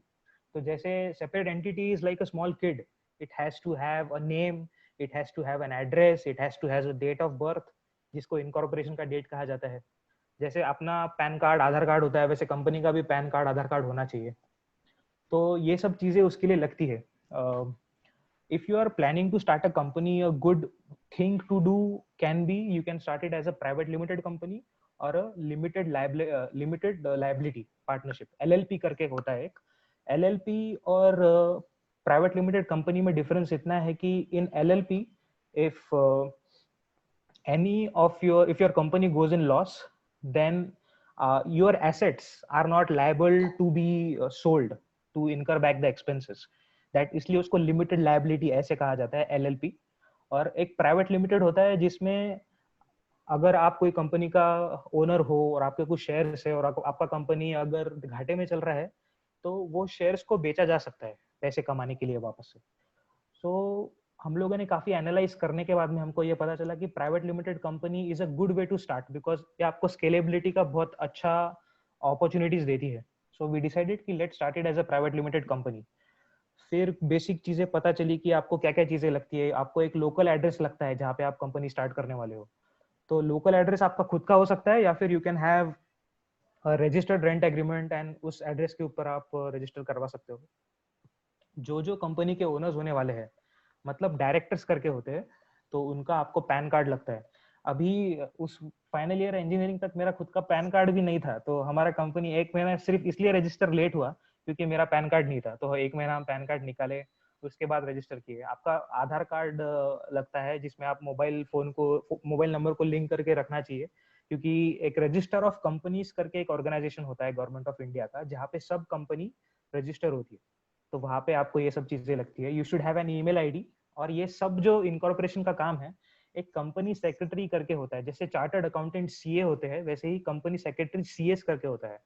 तो जैसे separate entity is like a small kid. It has to have a name, it has to have an address, it has to have a date of birth, जिसको incorporation का date कहा जाता है. जैसे अपना pan card आधार card होता है, वैसे कंपनी का भी पैन कार्ड आधार कार्ड होना चाहिए. तो ये सब चीजें उसके लिए लगती है. If you are planning to start a company, a good thing to do can be you can start it as a private limited company or a limited liability partnership. LLP करके होता है एक. LLP और private limited company में difference इतना है कि इन LLP, if any of your if your company goes in loss, then your assets are not liable to be sold to incur back the expenses. That इसलिए उसको limited liability ऐसे कहा जाता है LLP. और एक प्राइवेट लिमिटेड होता है जिसमें अगर आप कोई कंपनी का ओनर हो और आपके कुछ शेयर्स है और आपका कंपनी अगर घाटे में चल रहा है, तो वो शेयर्स को बेचा जा सकता है पैसे कमाने के लिए वापस से. सो हम लोगों ने काफी एनालाइज करने के बाद में हमको ये पता चला कि private limited company is a good way to start, because ये आपको स्केलेबिलिटी का बहुत अच्छा अपॉर्चुनिटीज देती है. सो वी डिसाइडेड कि let started as a private limited company. फिर बेसिक चीजें पता चली कि आपको क्या क्या चीजें लगती है. आपको एक लोकल एड्रेस लगता है जहाँ पे आप कंपनी स्टार्ट करने वाले हो. तो लोकल एड्रेस आपका खुद का हो सकता है या फिर you can have registered rent agreement and उस एड्रेस के ऊपर आप रजिस्टर करवा सकते हो. जो कंपनी के ओनर्स होने वाले हैं, मतलब डायरेक्टर्स करके होते हैं, तो उनका आपको पैन कार्ड लगता है. अभी उस फाइनल ईयर इंजीनियरिंग तक मेरा खुद का पैन कार्ड भी नहीं था, तो हमारा कंपनी एक महीना सिर्फ इसलिए रजिस्टर लेट हुआ क्योंकि मेरा पैन कार्ड नहीं था. तो एक महीना हम पैन कार्ड निकाले, उसके बाद रजिस्टर किए. आपका आधार कार्ड लगता है जिसमें आप मोबाइल नंबर को लिंक करके रखना चाहिए, क्योंकि एक रजिस्टर ऑफ कंपनीज करके एक ऑर्गेनाइजेशन होता है गवर्नमेंट ऑफ इंडिया का, जहाँ पे सब कंपनी रजिस्टर होती है. तो वहां पे आपको ये सब चीजें लगती है. You should have an email ID. और ये सब जो इनकॉर्पोरेशन का काम है, एक कंपनी सेक्रेटरी करके होता है. जैसे चार्टर्ड अकाउंटेंट सीए होते हैं, वैसे ही कंपनी सेक्रेटरी सीएस करके होता है.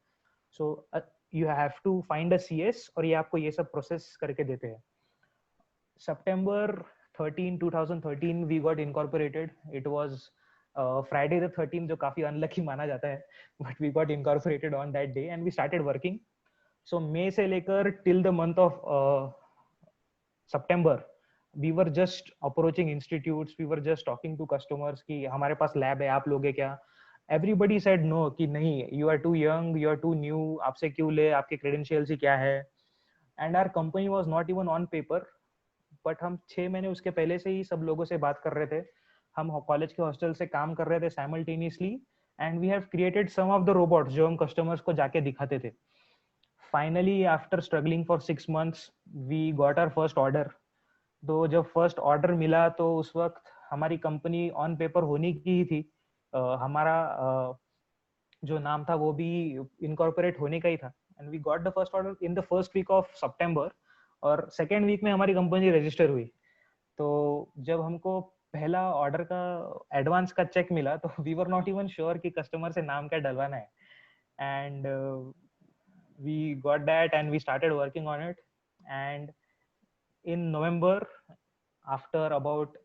So you have to find a CS और ये आपको ये सब प्रोसेस करके देते हैं. September 13, 2013 we got incorporated. It was Friday the 13th, जो काफी अनलकी माना जाता है, but we got incorporated on that day and we started working. So May से लेकर till the month of September, we were just approaching institutes, we were just talking to customers कि हमारे पास lab है, आप लोगे क्या. Everybody said no कि नहीं, you are too young, you are too new, आपसे क्यों ले, आपके credentials ही क्या है. And our company was not even on paper, but हम 6 महीने उसके पहले से ही सब लोगों से बात कर रहे थे. हम कॉलेज के हॉस्टल से काम कर रहे थे simultaneously, and we have created some of the robots जो हम कस्टमर्स को जाके दिखाते थे. Finally after struggling for 6 months we got our first order. तो जब फर्स्ट ऑर्डर मिला तो उस वक्त हमारी कंपनी ऑन पेपर होने की ही थी. हमारा जो नाम था वो भी इनकॉर्पोरेट होने का ही था. And we got the first order in the first week of September, और सेकेंड वीक में हमारी कंपनी रजिस्टर हुई. तो जब हमको पहला ऑर्डर का एडवांस का चेक मिला तो we were not even sure कि कस्टमर से नाम क्या डलवाना है. And we got that and we started working on it. And in November, after about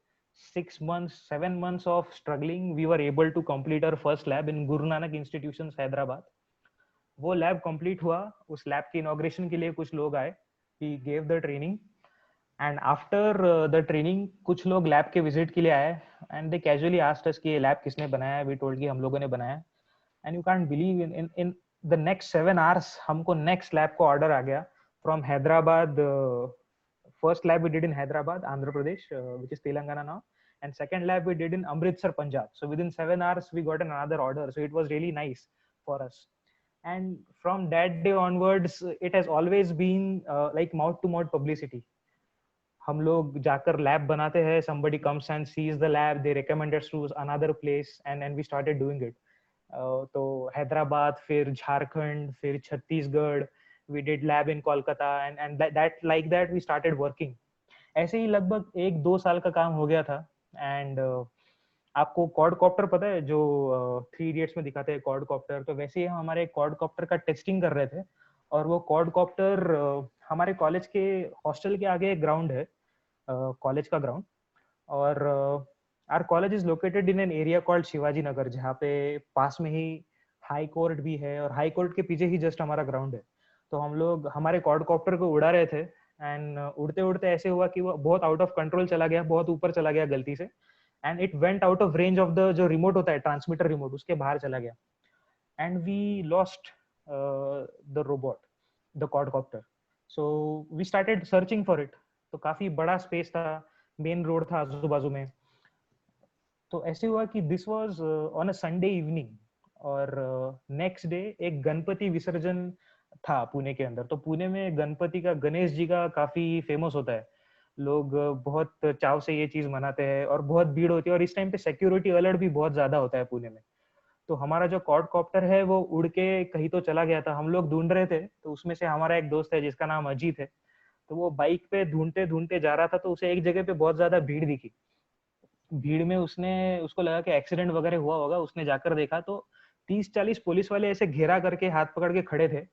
6 months 7 months of struggling, we were able to complete our first lab in Guru Nanak Institutions, Hyderabad. वो lab complete हुआ. उस lab की inauguration के लिए कुछ लोग आए. We gave the training, and after the training कुछ लोग लैब के विजिट के लिए आए, and they casually asked us कि ये लैब किसने बनाया. We told कि हम लोगों ने बनाया. And you can't believe in the next 7 hours हमको next lab को order आ गया from Hyderabad. First lab we did in Hyderabad, Andhra Pradesh, which is Telangana now, and second lab we did in Amritsar, Punjab. So within 7 hours we got another order. So it was really nice for us. And from that day onwards, it has always been like mouth to mouth publicity. हम लोग जाकर lab बनाते हैं, somebody comes and sees the lab, they recommend us to another place, and we started doing it. तो हैदराबाद, फिर झारखंड, फिर Chhattisgarh, we did lab in Kolkata, and that like that we started working. ऐसे ही लगभग 1-2 साल का काम हो गया था. एंड आपको क्वाडकॉप्टर पता है जो 3 इडियट्स में दिखाते हैं क्वाडकॉप्टर, तो वैसे ही हम हमारे क्वाडकॉप्टर का टेस्टिंग कर रहे थे. और वो क्वाडकॉप्टर हमारे कॉलेज के हॉस्टल के आगे एक ग्राउंड है, कॉलेज का ग्राउंड. और our college is located in an area called Shivaji Nagar, जहाँ पे पास में ही हाई कोर्ट भी है, और हाई कोर्ट के पीछे ही जस्ट हमारा ग्राउंड है। तो हम लोग हमारे क्वाडकॉप्टर को उड़ा रहे थे, एंड उड़ते उड़ते ऐसे हुआ कि वो बहुत आउट ऑफ कंट्रोल चला गया, बहुत ऊपर चला गया गलती से, and it went out of range of the जो रिमोट होता है, ट्रांसमीटर रिमोट, उसके बाहर चला गया, and we lost the robot, the quadcopter. So we started searching for it. तो काफी बड़ा स्पेस था, मेन रोड था आजू बाजू में। तो ऐसे हुआ कि this was on a Sunday evening, और नेक्स्ट डे एक गणपति विसर्जन था पुणे के अंदर। तो पुणे में गणपति का, गणेश जी का काफी फेमस होता है, लोग बहुत चाव से ये चीज मनाते हैं, और बहुत भीड़ होती है, और इस टाइम पे सिक्योरिटी अलर्ट भी बहुत ज्यादा होता है पुणे में। तो हमारा जो क्वाडकॉप्टर है वो उड़ के कहीं तो चला गया था, हम लोग ढूंढ रहे थे। तो उसमें से हमारा एक दोस्त है जिसका नाम अजीत है, तो वो बाइक पे ढूंढते ढूंढते जा रहा था, तो उसे एक जगह पे बहुत ज्यादा भीड़ दिखी। भीड़ में उसको लगा कि एक्सीडेंट वगैरह हुआ होगा। उसने जाकर देखा तो 30-40 पुलिस वाले ऐसे घेरा करके हाथ पकड़ के खड़े थे,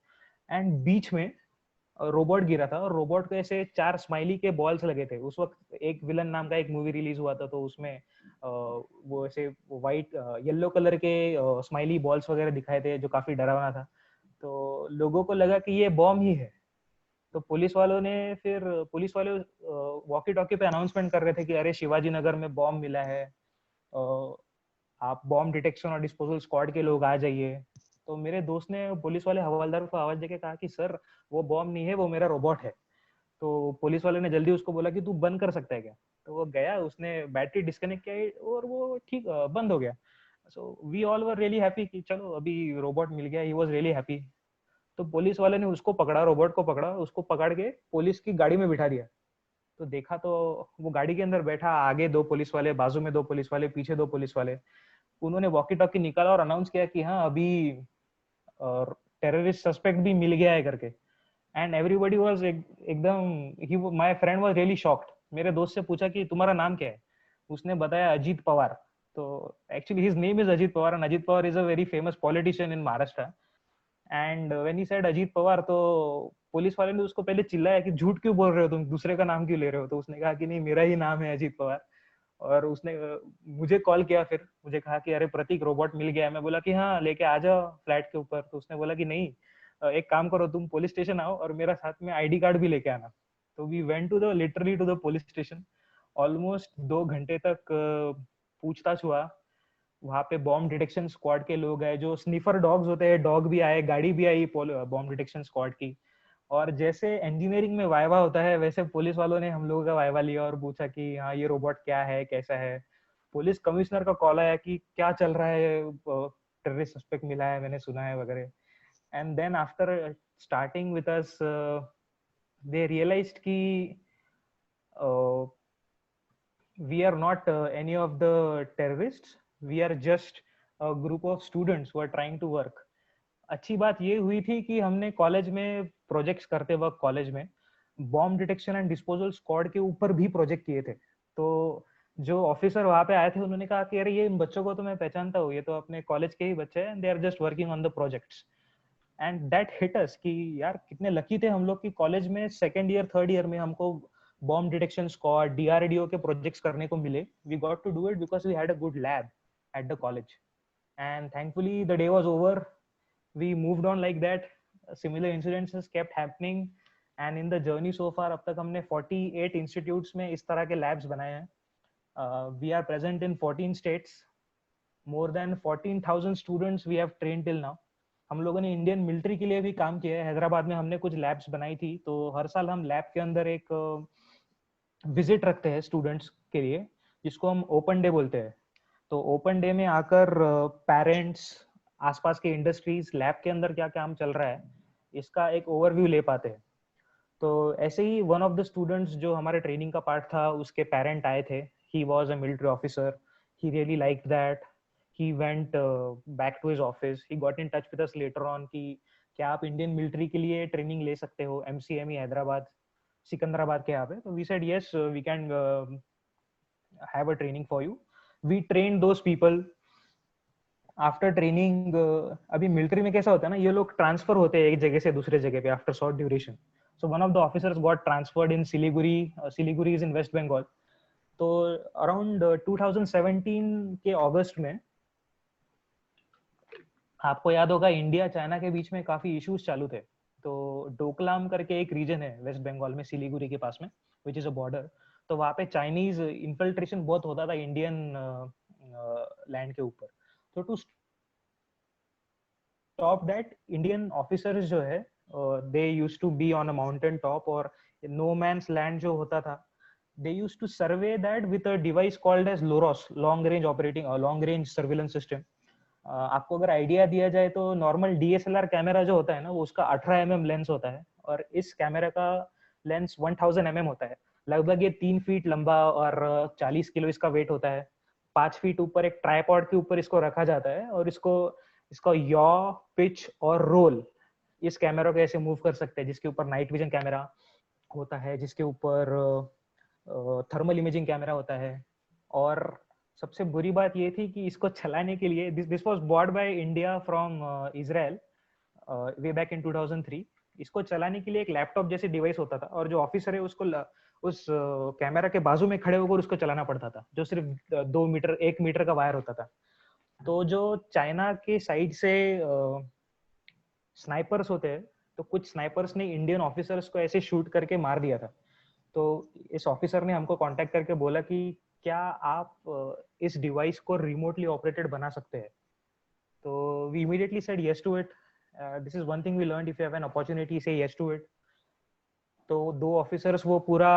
एंड बीच में रोबोट गिरा था, और रोबोट को ऐसे 4 स्माइली के बॉल्स लगे थे। उस वक्त एक विलन नाम का एक मूवी रिलीज हुआ था, तो उसमें वो ऐसे व्हाइट येलो कलर के स्माइली बॉल्स वगैरह दिखाए थे, जो काफी डरावना था। तो लोगों को लगा कि ये बॉम्ब ही है। तो पुलिस वाले वॉकी टॉकी पे अनाउंसमेंट कर रहे थे कि अरे शिवाजी नगर में बॉम्ब मिला है, अ, आप बॉम्ब डिटेक्शन और डिस्पोजल स्क्वाड के लोग आ जाइए। तो मेरे दोस्त ने पुलिस वाले हवलदार को आवाज देके कहा कि सर, वो बॉम्ब नहीं है, वो मेरा रोबोट है। तो पुलिस वाले ने जल्दी उसको बोला कि तू बंद कर सकता है क्या। तो वो गया, उसने बैटरी डिस्कनेक्ट किया, और वो ठीक बंद हो गया। So we all were really happy कि चलो अभी रोबोट मिल गया। He was really happy. तो पुलिस वाले ने उसको पकड़ा, रोबोट को पकड़ा, उसको पकड़ के पुलिस की गाड़ी में बिठा दिया। तो देखा तो वो गाड़ी के अंदर बैठा, आगे 2 पुलिस वाले, बाजू में 2 पुलिस वाले, पीछे 2 पुलिस वाले। उन्होंने वॉकी टॉकी निकाला और अनाउंस किया कि हाँ, अभी टेररिस्ट सस्पेक्ट भी मिल गया है करके। एंड एवरीबडी वाज एकदम, ही, my friend was really shocked. मेरे दोस्त से पूछा कि तुम्हारा नाम क्या है। उसने बताया अजीत पवार। तो actually his name is Ajit Pawar, and Ajit Pawar is a very famous politician in Maharashtra. And when he said Ajit Pawar, तो पुलिस वाले ने उसको पहले चिल्लाया कि झूठ क्यों बोल रहे हो तुम, दूसरे का नाम क्यों ले रहे हो। तो उसने कहा कि नहीं, मेरा ही नाम है अजीत पवार। और उसने मुझे कॉल किया, फिर मुझे कहा कि अरे प्रतीक, रोबोट मिल गया है। मैं बोला कि हाँ, लेके आ जाओ फ्लैट के ऊपर। तो उसने बोला कि नहीं, एक काम करो, तुम पुलिस स्टेशन आओ और मेरा साथ में आईडी कार्ड भी लेके आना। तो we went to the literally to the police station. Almost 2 घंटे तक पूछताछ हुआ। वहां पे बॉम्ब डिटेक्शन स्क्वाड के लोग आए, जो स्निफर डॉग्स होते हैं, डॉग भी आए, गाड़ी भी आई बॉम्ब डिटेक्शन स्क्वाड की। और जैसे इंजीनियरिंग में वाइवा होता है, वैसे पुलिस वालों ने हम लोगों का वाइवा लिया और पूछा कि हाँ, ये रोबोट क्या है, कैसा है। पुलिस कमिश्नर का कॉल आया कि क्या चल रहा है, टेररिस्ट सस्पेक्ट मिला है, मैंने सुना है वगैरह। And then after starting with us, they realised कि we are not any of the terrorists. We are just a group of students who are trying to work. अच्छी बात ये हुई थी कि हमने कॉलेज में प्रोजेक्ट्स करते वक्त, कॉलेज में bomb detection and disposal squad के ऊपर भी प्रोजेक्ट किए थे। तो जो ऑफिसर वहां पे आए थे, उन्होंने कहा कि अरे, ये इन बच्चों को तो मैं पहचानता हूँ, ये तो अपने कॉलेज के ही बच्चे हैं, they are just working on the projects. And that hit us कि यार, कितने लकी थे हम लोग कि कॉलेज में सेकंड ईयर, थर्ड ईयर में हमको बॉम्ब डिटेक्शन स्क्वाड, डीआरडीओ के प्रोजेक्ट्स करने को मिले। We got to do it because we had a good lab at the college. And thankfully the day was over, we moved on like that. Similar incidents has kept happening, and in the journey so far, अब तक हमने 48 institutes में इस तरह के labs बनाए हैं। We are present in 14 states. More than 14,000 students we have trained till now. हम लोगों ने इंडियन मिलिट्री के लिए भी काम किया है। हैदराबाद में हमने कुछ लैब्स बनाई थी। तो हर साल हम लैब के अंदर एक विजिट रखते हैं स्टूडेंट्स के लिए, जिसको हम ओपन डे बोलते हैं। तो ओपन डे में आकर पेरेंट्स, आसपास के इंडस्ट्रीज, लैब के अंदर क्या काम चल रहा है, इसका एक ओवरव्यू ले पाते हैं। तो ऐसे ही वन ऑफ द स्टूडेंट्स जो हमारे ट्रेनिंग का पार्ट था, उसके पेरेंट आए थे। He was a military officer. He really liked that. He went back to his office. He got in touch with us later on कि क्या आप इंडियन मिलिट्री के लिए ट्रेनिंग ले सकते हो एमसीएमई हैदराबाद, सिकंदराबाद के यहाँ पे। तो we said yes, we can have a training for you. We train those people. After training, अभी मिलिट्री में कैसा होता है ना, ये लोग ट्रांसफर होते हैं एक जगह से दूसरे जगह पे after short duration. So one of the officers got transferred in Siliguri. Siliguri is in West Bengal. तो अराउंड 2017 के अगस्त में आपको याद होगा इंडिया चाइना के बीच में काफी इश्यूज चालू थे। तो डोकलाम करके एक रीजन है वेस्ट बंगाल में, सिलीगुड़ी के पास में, विच इज अ बॉर्डर। तो वहाँ पे चाइनीज इन्फिल्ट्रेशन बहुत होता था इंडियन लैंड के ऊपर। तो to stop that, Indian officers जो है they used to be on a mountain top, और नो मैंस लैंड जो होता था, they used to survey that with a device called as LOROS, long range surveillance system. आपको अगर idea दिया जाए तो नॉर्मल डीएसएलआर कैमरा जो होता है ना, वो उसका 18 mm लेंस होता है, और इस कैमरा का लेंस 1000 mm होता है। लगभग ये 3 फीट लंबा और 40 किलो इसका वेट होता है। 5 फीट ऊपर एक ट्राइपॉड के ऊपर इसको रखा जाता है, और इसको यॉ, पिच और रोल इस कैमरा को ऐसे मूव कर सकते हैं, जिसके ऊपर नाइट विजन कैमरा होता है, जिसके ऊपर थर्मल इमेजिंग कैमरा होता है। और सबसे बुरी बात ये थी कि इसको चलाने के लिए, this was bought by India from Israel way back in 2003। इसको चलाने के लिए एक लैपटॉप जैसे डिवाइस होता था, और जो ऑफिसर है उसको उस कैमरा के बाजू में खड़े होकर उसको चलाना पड़ता था, जो सिर्फ 2 मीटर 1 मीटर का वायर होता था। तो जो चाइना के साइड से स्नाइपर्स होते हैं, तो कुछ स्नाइपर्स ने इंडियन ऑफिसर्स को ऐसे शूट करके मार दिया था। तो इस ऑफिसर ने हमको कांटेक्ट करके बोला कि क्या आप इस डिवाइस को रिमोटली ऑपरेटेड बना सकते हैं। तो we immediately said yes to it. This is one thing we learned, if you have an opportunity say yes to it. तो 2 ऑफिसर्स वो पूरा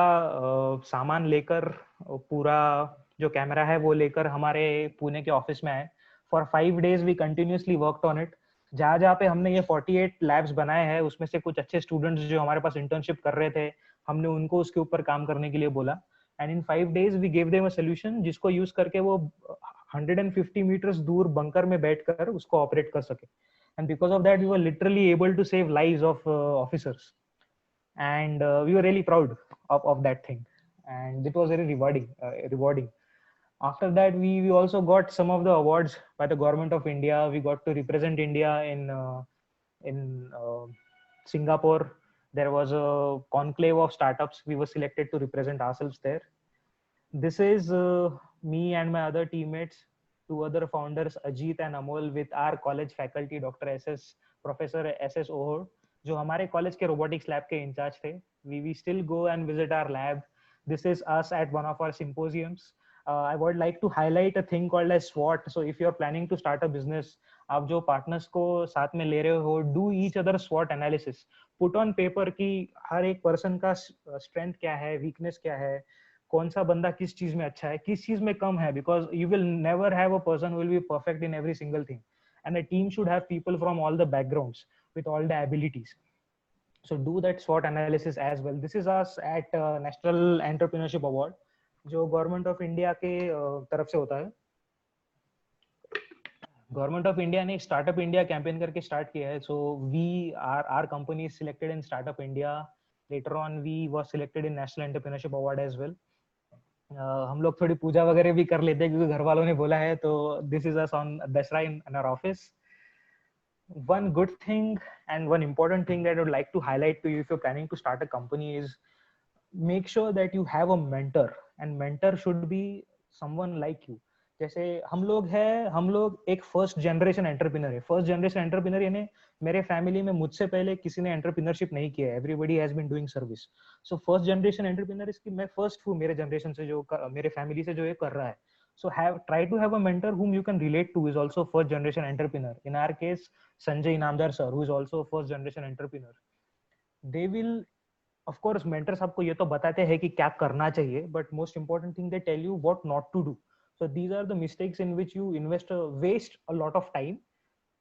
सामान लेकर, पूरा जो कैमरा है वो लेकर हमारे पुणे के ऑफिस में आए। For 5 days we continuously worked on it. जहाँ जहाँ पे हमने ये 48 लैब्स बनाए हैं, उसमें से कुछ अच्छे स्टूडेंट्स जो हमारे पास इंटर्नशिप कर रहे थे, हमने उनको उसके ऊपर काम करने के लिए बोला। And in 5 days we gave them a solution, जिसको यूज करके वो 150 मीटर्स दूर बंकर में बैठकर उसको ऑपरेट कर सके। And because of that we were literally able to save lives of officers, and we were really proud of that thing, and it was very rewarding. After that, we also got some of the awards by the government of India. We got to represent India in Singapore. There was a conclave of startups. We were selected to represent ourselves there. This is me and my other teammates, 2 other founders, Ajit and Amol, with our college faculty, Professor SS Ohor, जो हमारे college के robotics lab के in charge थे। we still go and visit our lab. This is us at one of our symposiums. I would like to highlight a thing called as SWOT. So if you're planning to start a business, आप जो partners को साथ में ले रहे हो, do each other SWOT analysis. Put on paper कि हर एक पर्सन का स्ट्रेंथ क्या है, वीकनेस क्या है, कौन सा बंदा किस चीज में अच्छा है, किस चीज में कम है, because you will never have a person who will be perfect in every single thing, and a team should have people from all the backgrounds with all the abilities. So do that SWOT analysis as well. This is us at National Entrepreneurship Award, जो government of India के तरफ से होता है। Government of India ने startup India campaign करके start किया है। So we are company is selected in startup India. Later on we were selected in national entrepreneurship award as well. हम लोग थोड़ी पूजा वगैरह भी कर लेते हैं क्योंकि घर वालों ने बोला है। तो this is us on Dussehra in our office. One good thing and one important thing that I would like to highlight to you if you're planning to start a company is make sure that you have a mentor, and mentor should be someone like you. जैसे हम लोग एक first generation entrepreneur है। First generation entrepreneur यानी मेरे family में मुझसे पहले किसी ने एंटरप्रेन्योरशिप नहीं किया है। Everybody has been doing service. So first generation entrepreneur इसकी मैं फर्स्ट हूँ मेरे जनरेशन से, जो मेरे फैमिली से जो ये कर रहा है। So try to have a mentor whom you can relate to, is also first generation entrepreneur. In our case, Sanjay Inamdar sir, who is also a first generation entrepreneur. They will, of course, mentors आपको ये तो बताते हैं कि क्या करना चाहिए, but most important thing they tell you what not to do. So these are the mistakes in which you waste a lot of time,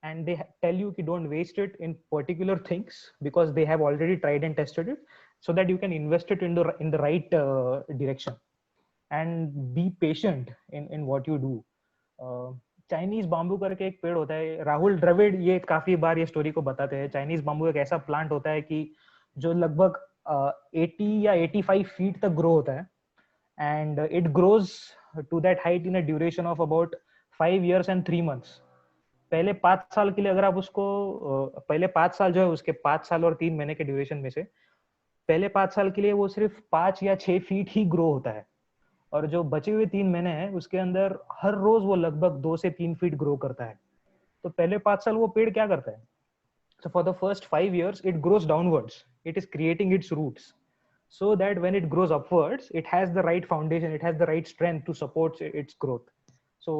and they tell you कि don't waste it in particular things because they have already tried and tested it, so that you can invest it in the right direction. And be patient in what you do. Chinese bamboo करके एक पेड़ होता है, राहुल द्रविड़ ये काफी बार ये story को बताते हैं। चाइनीज बाम्बू एक ऐसा प्लांट होता है कि जो लगभग 80 या 85 फीट तक ग्रो होता है, and it grows to that height in a duration of about 5 years and 3 months. पहले 5 साल के लिए अगर आप उसको पहले 5 साल जो है उसके 5 साल और 3 महीने के ड्यूरेशन में से पहले 5 साल के लिए वो सिर्फ 5 या 6 फीट ही ग्रो होता है, और जो बचे हुए 3 महीने हैं उसके अंदर हर रोज वो लगभग 2 से 3 फीट ग्रो करता है। तो पहले 5 साल वो पेड़ क्या करता है? So for the first 5 years, it grows downwards. It is creating its roots, so that when it grows upwards, it has the right foundation, it has the right strength to support its growth. So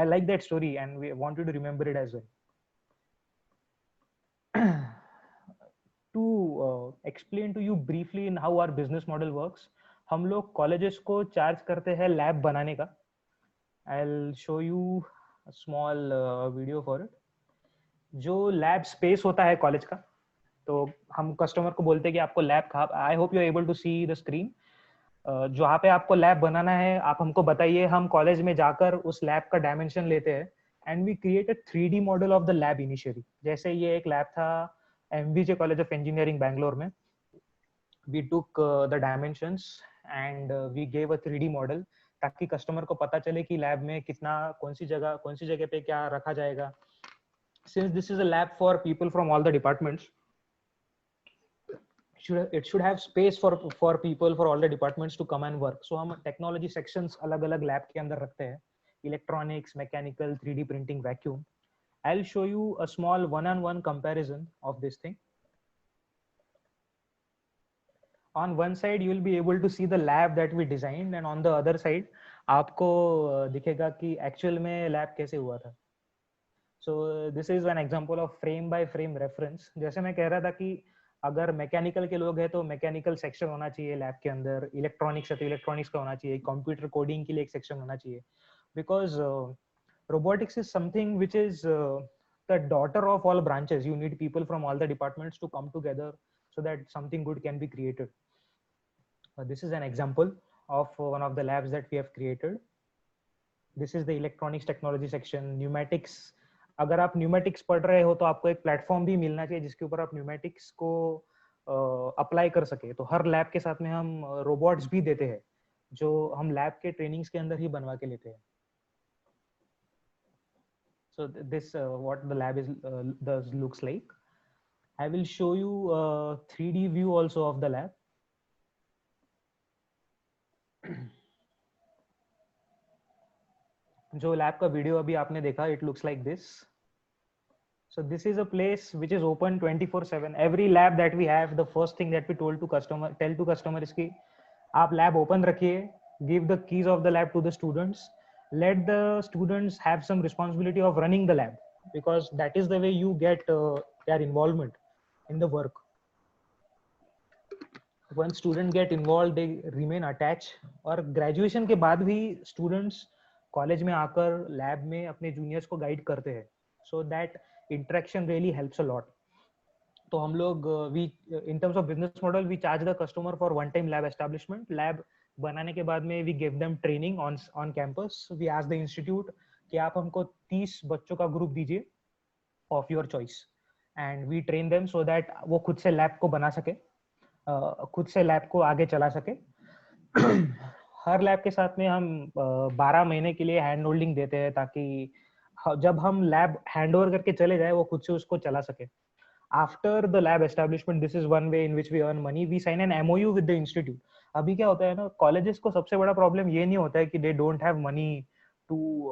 I like that story, and we want you to remember it as well. To explain to you briefly in how our business model works, हम लोग colleges को charge करते हैं lab बनाने का. I'll show you a small video for it. जो lab space होता है कॉलेज का, तो हम कस्टमर को बोलते हैं कि आपको लैब कहाँ, I hope you are able to see the screen, जहाँ पे आपको लैब बनाना है आप हमको बताइए, हम कॉलेज में जाकर उस लैब का डायमेंशन लेते हैं and we create a 3D model of the lab initially. जैसे ये एक लैब था MVJ college of engineering Bangalore में. We took the dimensions and we gave a 3D model, ताकि कस्टमर को पता चले कि लैब में कितना, कौन सी जगह पे क्या रखा जाएगा. Since this is a lab for people from all the departments, it should have space for people for all the departments to come and work. So हम technology sections अलग अलग lab के अंदर रखते हैं, electronics, mechanical, 3D printing, vacuum. I'll show you a small one-on-one comparison of this thing. On one side you will be able to see the lab that we designed, and on the other side आपको दिखेगा कि actual में lab कैसे हुआ था. So this is an example of frame by frame reference. जैसे मैं कह रहा था कि अगर मैकेनिकल के लोग हैं तो मैकेनिकल सेक्शन होना चाहिए लैब के अंदर, इलेक्ट्रॉनिक्स है तो इलेक्ट्रॉनिक्स का होना चाहिए, कंप्यूटर कोडिंग के लिए एक सेक्शन होना चाहिए, because robotics is something which is the daughter of all branches. You need people from all the departments to come together so that something good can be created. This is an example of one of the labs that we have created. This is the electronics technology section. Pneumatics, अगर आप pneumatics पढ़ रहे हो तो आपको एक platform भी मिलना चाहिए जिसके ऊपर आप न्यूमेटिक्स को अप्लाई कर सके. तो हर लैब के साथ में हम रोबोट्स भी देते हैं जो हम लैब के ट्रेनिंग्स के अंदर ही बनवा के लेते हैं. So this what the lab is does looks like. I will show you a 3D view also of the lab. जो लैब का वीडियो अभी आपने देखा, it looks like this. So this is a place which is open 24/7. Every lab that we have, the first thing that we tell to customer is कि आप lab open रखिए, give the keys of the lab to the students, let the students have some responsibility of running the lab, because that is the way you get their involvement in the work. Once students get involved, they remain attached. और graduation के बाद भी students college में आकर lab में अपने juniors को guide करते हैं. So that interaction really helps a lot. तो हम लोग we in terms of business model we charge the customer for one time lab establishment. Lab बनाने के बाद में we give them training on campus. We ask the institute कि आप हमको 30 बच्चों का ग्रुप दीजिए of your choice, and we train them so that वो खुद से लैब को बना सके, खुद से लैब को आगे चला सके. हर लैब के साथ में हम 12 महीने के लिए हैंड होल्डिंग देते हैं, ताकि जब हम लैब हैंड ओवर करके चले जाए वो खुद से उसको चला सके. After the lab establishment, this is one way in which we earn money. We sign an MOU with the institute. अभी क्या होता है ना, कॉलेजेस को सबसे बड़ा प्रॉब्लम ये नहीं होता है कि they don't have money to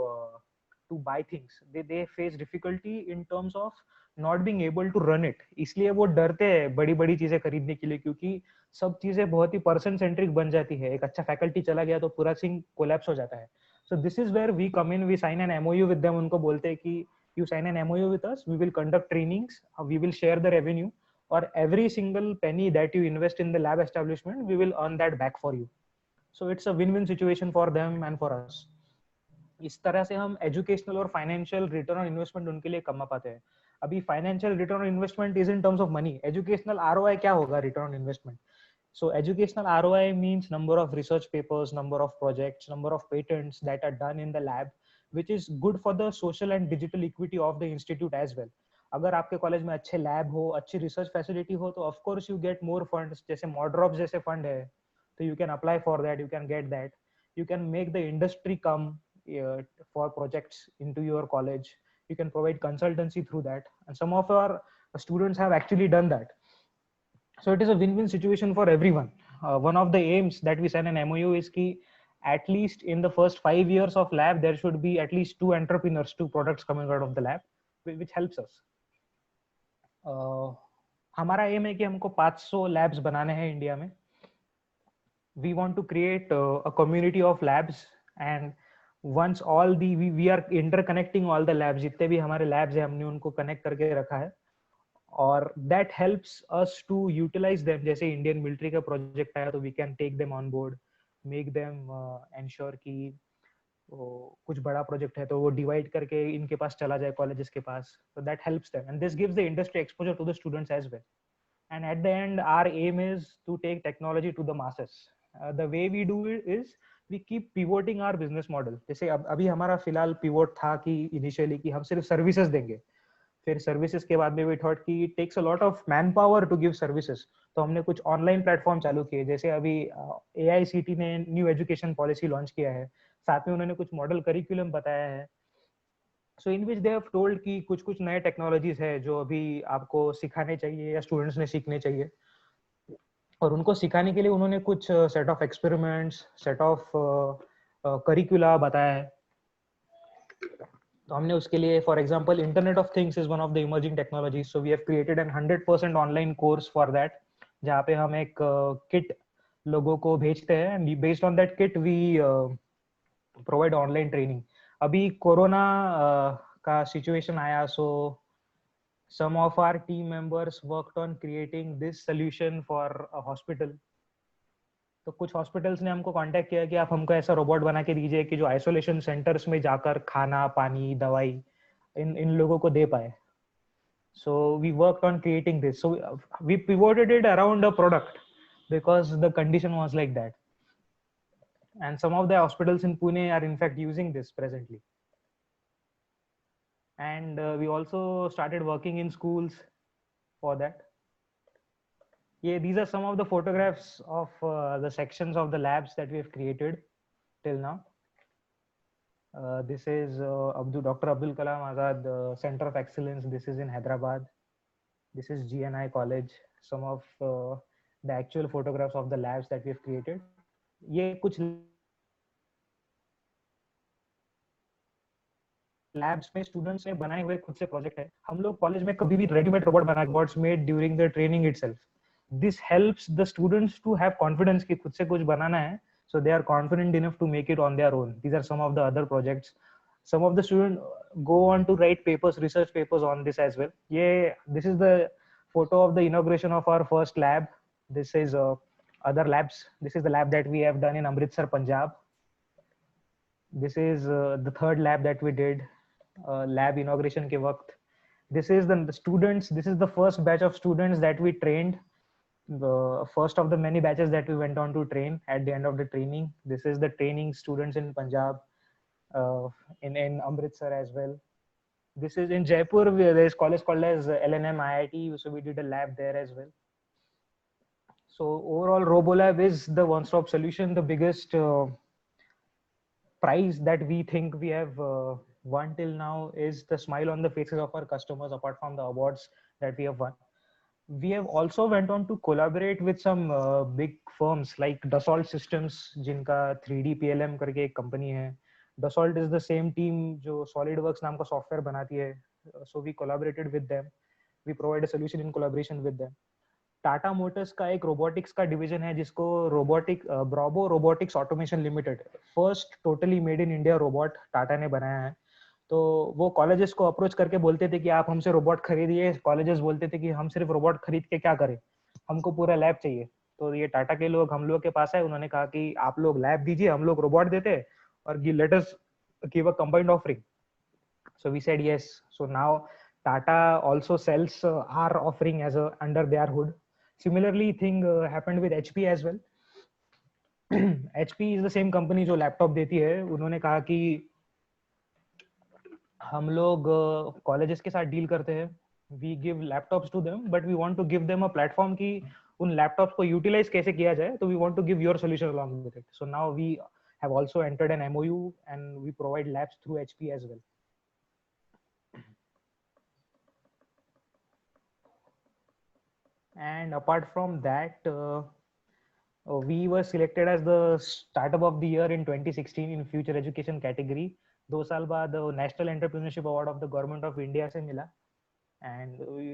buy things. They face difficulty in terms of not being able to run it. इसलिए वो डरते हैं बड़ी बड़ी चीजें खरीदने के लिए, क्योंकि सब चीजें बहुत ही पर्सन सेंट्रिक बन जाती है. एक अच्छा फैकल्टी चला गया तो पूरा सिंह कोलैप्स हो जाता है. So this is where we come in. We sign an MOU with them. उनको बोलते हैं कि you sign an MOU with us, we will conduct trainings, we will share the revenue, or every single penny that you invest in the lab establishment, we will earn that back for you. So it's a win-win situation for them and for us. इस तरह से हम educational और financial return on investment उनके लिए कमा पाते हैं. अभी financial return on investment is in terms of money. Educational ROI क्या होगा return on investment? So educational ROI means number of research papers, number of projects, number of patents that are done in the lab, which is good for the social and digital equity of the institute as well. अगर आपके college में अच्छे lab हो, अच्छी research facility हो, तो of course you get more funds. जैसे मॉड्रॉप्स जैसे फंड है, तो you can apply for that, you can get that. You can make the industry come for projects into your college. You can provide consultancy through that, and some of our students have actually done that. So it is a win-win situation for everyone. One of the aims that we sign an MOU is ki at least in the first 5 years of lab there should be at least 2 entrepreneurs, 2 products coming out of the lab. which helps us. हमारा M है कि हमको 500 labs बनाने हैं India में. We want to create a community of labs, and once all the we are interconnecting all the labs, जितने भी हमारे labs हैं हमने उनको connect करके रखा है, और that helps us to utilize them. जैसे इंडियन मिलिट्री का प्रोजेक्ट आया तो we can take them on board, make them ensure कि कुछ बड़ा प्रोजेक्ट है तो वो डिवाइड करके इनके पास चला जाए कॉलेजेस के पास. So that helps them, and this gives the industry exposure to the students as well. And at the end, our aim is to take technology to the masses. The way we do it is we keep pivoting our business model. जैसे अभी हमारा फिलहाल pivot था कि initially कि हम सिर्फ services देंगे, फिर सर्विसेज के बाद में वी थॉट कि it takes a lot of man power to give services, तो हमने कुछ ऑनलाइन प्लेटफॉर्म चालू किए. जैसे अभी AICT ने न्यू एजुकेशन पॉलिसी लॉन्च किया है, साथ में उन्होंने कुछ मॉडल करिकुलम बताया है. सो इन विच दे हैव टोल्ड कि कुछ कुछ नए टेक्नोलॉजीज है जो अभी आपको सिखाने चाहिए या स्टूडेंट्स ने सीखने चाहिए, और उनको सिखाने के लिए उन्होंने कुछ set of experiments, set of curricula बताया है. तो हमने उसके लिए, for example, internet of things is one of the emerging technologies, so we have created an 100% online course for that, जहाँ पे हम एक किट लोगों को भेजते हैं, and based on that kit we provide online training. अभी कोरोना का सिचुएशन आया, so some of our team members worked on creating this solution for a hospital. तो कुछ हॉस्पिटल्स ने हमको कांटेक्ट किया कि आप हमको ऐसा रोबोट बना के दीजिए कि जो आइसोलेशन सेंटर्स में जाकर खाना, पानी, दवाई इन लोगों को दे पाए. So we worked on creating this. So we pivoted it around a product because the condition was like that. And some of the hospitals in Pune are in fact using this presently. And we also started working in schools for that. Yeah, these are some of the photographs of the sections of the labs that we have created till now. This is Dr. Abdul Kalam Azad Center of Excellence. This is in Hyderabad. This is GNI College. Some of the actual photographs of the labs that we have created. ये कुछ labs में students ने बनाए हुए खुद से project है. हम लोग कॉलेज में कभी भी रेडीमेड रोबोट बना के robots made during the training itself. This helps the students to have confidence कि खुद से कुछ बनाना है, so they are confident enough to make it on their own. These are some of the other projects. Some of the students go on to write papers, research papers on this as well. Yeah, this is the photo of the inauguration of our first lab. This is other labs. This is the lab that we have done in Amritsar, Punjab. This is the third lab that we did. Lab inauguration के वक्त. This is the students. This is the first batch of students that we trained. The first of the many batches that we went on to train at the end of the training. This is the training students in Punjab, in Amritsar as well. This is in Jaipur. There is college called as LNM IIT, so we did a lab there as well. So overall, RoboLab is the one-stop solution. The biggest prize that we think we have won till now is the smile on the faces of our customers, apart from the awards that we have won. We have also went on to collaborate with some big firms like Dassault Systems, जिनका 3D PLM करके एक company है. Dassault is the same team जो SolidWorks नाम का software बनाती है. So we collaborated with them. We provide a solution in collaboration with them. Tata Motors का एक रोबोटिक्स का डिवीजन है जिसको Bravo robotics automation limited, first totally made in India robot Tata ने बनाया है. तो वो कॉलेजेस को अप्रोच करके बोलते थे कि आप हमसे रोबोट खरीदिए. कॉलेजेस बोलते थे कि हम सिर्फ रोबोट खरीद के क्या करें, हमको पूरा लैब चाहिए. तो ये टाटा के लोग हम लोग के पास आए, उन्होंने कहा कि आप लोग लैब दीजिए, हम लोग रोबोट देते हैं, और let us give a combined offering. So we said yes. So now Tata also sells our offering as under their hood. Similarly, thing happened with HP as well. HP is the same company जो laptop देती है. उन्होंने कहा कि हम लोग colleges के साथ डील करते हैं, we give laptops to them, but we want to give them a platform कि उन लैपटॉप्स को यूटिलाइज कैसे किया जाए. तो we want to give your solution along with it. So now we have also entered an MOU and we provide labs through HP as well. And apart from that, we were selected as the startup of the year in 2016 in future education category 2 साल बाद national entrepreneurship award of the government of India से मिला, and we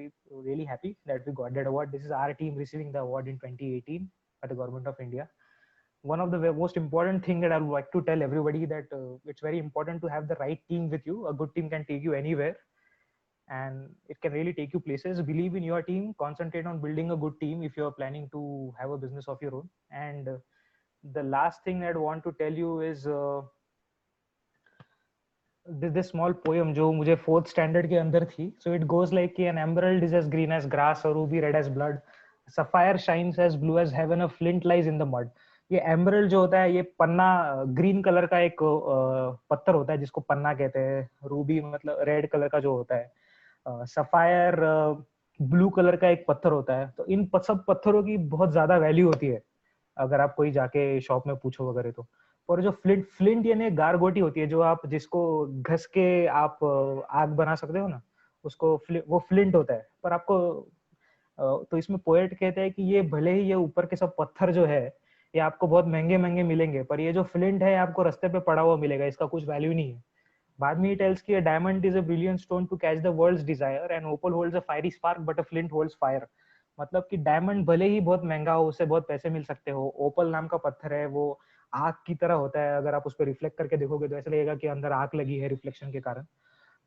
really happy that we got that award. This is our team receiving the award in 2018 by the government of India. One of the most important thing that I would like to tell everybody that it's very important to have the right team with you. A good team can take you anywhere, and it can really take you places. Believe in your team, concentrate on building a good team if you're planning to have a business of your own. And the last thing I'd want to tell you is this small poem जो मुझे fourth standard के अंदर थी. So it goes like an emerald is as green as grass, a ruby red as blood, sapphire shines as blue as heaven, a flint lies in the mud. ये emerald जो होता है ये पन्ना green colour का एक पत्थर होता है जिसको पन्ना कहते हैं. रूबी मतलब रेड कलर का जो होता है. सफायर ब्लू कलर का एक पत्थर होता है. तो इन सब पत्थरों की बहुत ज्यादा वैल्यू होती है अगर आप कोई जाके शॉप में पूछो वगैरह तो. और जो फ्लिंट यानी गारगोटी होती है जो आप जिसको घस के आप आग बना सकते हो ना, उसको वो फ्लिंट होता है. पर आपको तो इसमें पोएट कहते हैं कि ये भले ही ये ऊपर के सब पत्थर जो है ये आपको बहुत महंगे महंगे मिलेंगे, पर ये जो फ्लिंट है आपको रास्ते पे पड़ा हुआ मिलेगा, इसका कुछ वैल्यू नहीं है. बाद में ही टेल्स कि a diamond is a brilliant stone to catch the world's desire and opal holds a fiery spark but a flint holds fire. मतलब कि डायमंड भले ही बहुत महंगा हो, उससे बहुत पैसे मिल सकते हो. ओपल नाम का पत्थर है वो आग की तरह होता है. अगर आप उस पर रिफ्लेक्ट करके देखोगे तो ऐसा लगेगा कि अंदर आग लगी है रिफ्लेक्शन के कारण.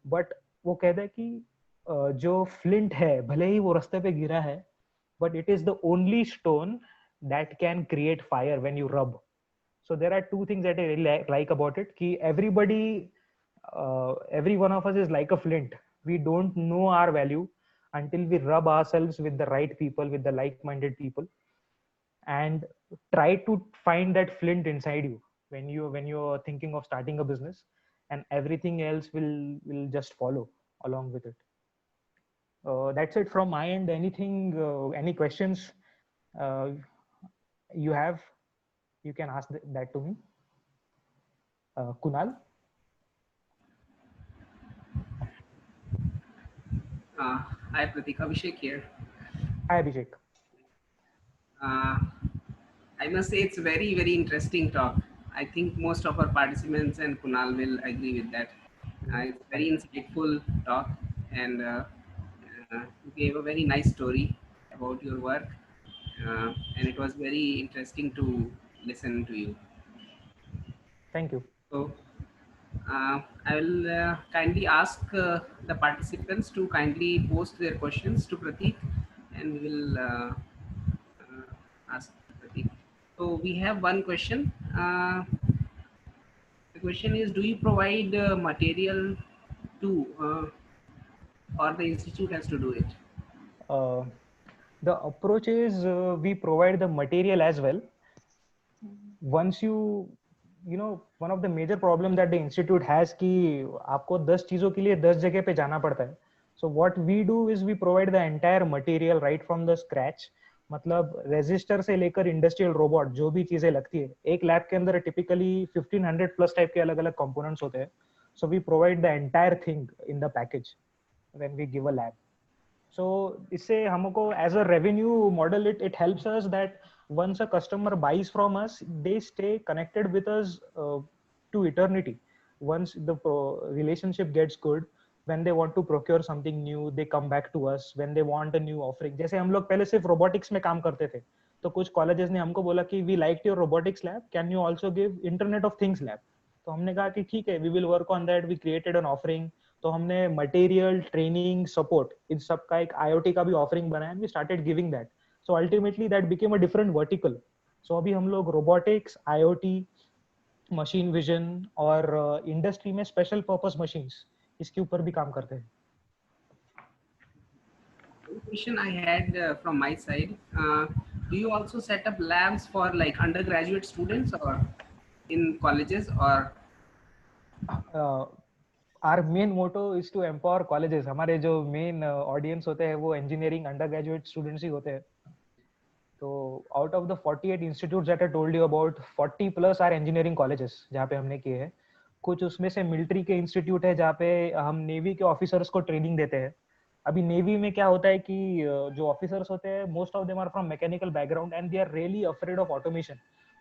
बट वो कहता है कि जो फ्लिंट है भले ही वो रास्ते पे गिरा है, but it is the only stone that can create fire when you rub. So there are two things that I really like about it. Ki every one of us is like a flint. We don't know our value until we rub ourselves with the right people, with the like-minded people, and try to find that flint inside you when you're thinking of starting a business, and everything else will just follow along with it. That's it from my end. Anything, any questions uh, you have, you can ask that to me. Kunal. Hi Pratik, Abhishek here. Hi Abhishek. I must say it's very, very interesting talk. I think most of our participants and Kunal will agree with that. It's very insightful talk, and you gave a very nice story about your work, and it was very interesting to listen to you. Thank you. So I will kindly ask the participants to kindly post their questions to Pratik, and we will ask Pratik. So we have one question. The question is, do you provide material to, or the institute has to do it? The approach is we provide the material as well. Once you know, one of the major problem that the institute has कि आपको 10 चीजों के लिए 10 जगह पे जाना पड़ता है. So what we do is we provide the entire material right from the scratch. मतलब रेजिस्टर से लेकर इंडस्ट्रियल रोबोट जो भी चीजें लगती है, एक लैब के अंदर टिपिकली 1500 प्लस टाइप के अलग अलग कंपोनेंट्स होते हैं. So we provide the entire thing in the package when we give a lab. So इससे हमको as a revenue model it helps us that once a customer buys from us, they stay connected with us to eternity. Once the relationship gets good, when they want to procure something new, they come back to us. When they want a new offering, जैसे हम लोग पहले सिर्फ robotics में काम करते थे, तो कुछ colleges ने हमको बोला कि we liked your robotics lab, can you also give Internet of Things lab? तो हमने कहा कि ठीक है, we will work on that. We created an offering. तो हमने मटेरियल, ट्रेनिंग, सपोर्ट इन सब का एक IoT का भी ऑफरिंग बनाया and we started giving that. So ultimately that became a different vertical. So अभी हम लोग रोबोटिक्स, IoT, मशीन विजन और इंडस्ट्री में स्पेशल पर्पस मशीन्स इसके ऊपर भी काम करते हैं. One question I had from my side, do you also set up labs for like undergraduate students or in colleges or? Our main motto is to empower colleges. हमारे जो main audience होते हैं वो इंजीनियरिंग अंडर ग्रेजुएट स्टूडेंट्स ही होते हैं. तो out of the 48 institutes that I told you about, 40 plus are engineering colleges जहाँ पे हमने किए हैं. कुछ उसमें से मिलिट्री के इंस्टीट्यूट है जहाँ पे हम नेवी के ऑफिसर्स को ट्रेनिंग देते हैं. अभी नेवी में क्या होता है कि जो ऑफिसर्स होते हैं most of them are from mechanical background and they are really afraid of automation.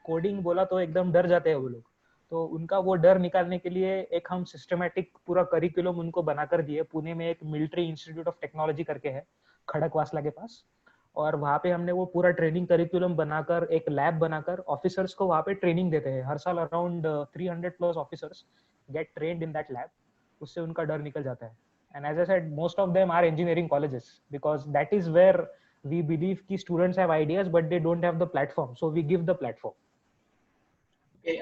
Coding बोला तो एकदम डर जाते हैं वो लोग. तो उनका वो डर निकालने के लिए एक हम सिस्टमेटिक पूरा करिकुलम उनको बनाकर दिए। पुणे में एक मिलिट्री इंस्टीट्यूट ऑफ टेक्नोलॉजी करके है खड़कवासला के पास, और वहाँ पे हमने वो पूरा ट्रेनिंग करिकुलम बनाकर एक लैब बनाकर ऑफिसर्स को वहाँ पे ट्रेनिंग देते हैं। हर साल around 300 plus officers get trained in that lab. उससे उनका डर निकल जाता है। And as I said, most of them are engineering colleges, because that is where we believe ki students have ideas but they don't have the platform, so we give the platform. Okay,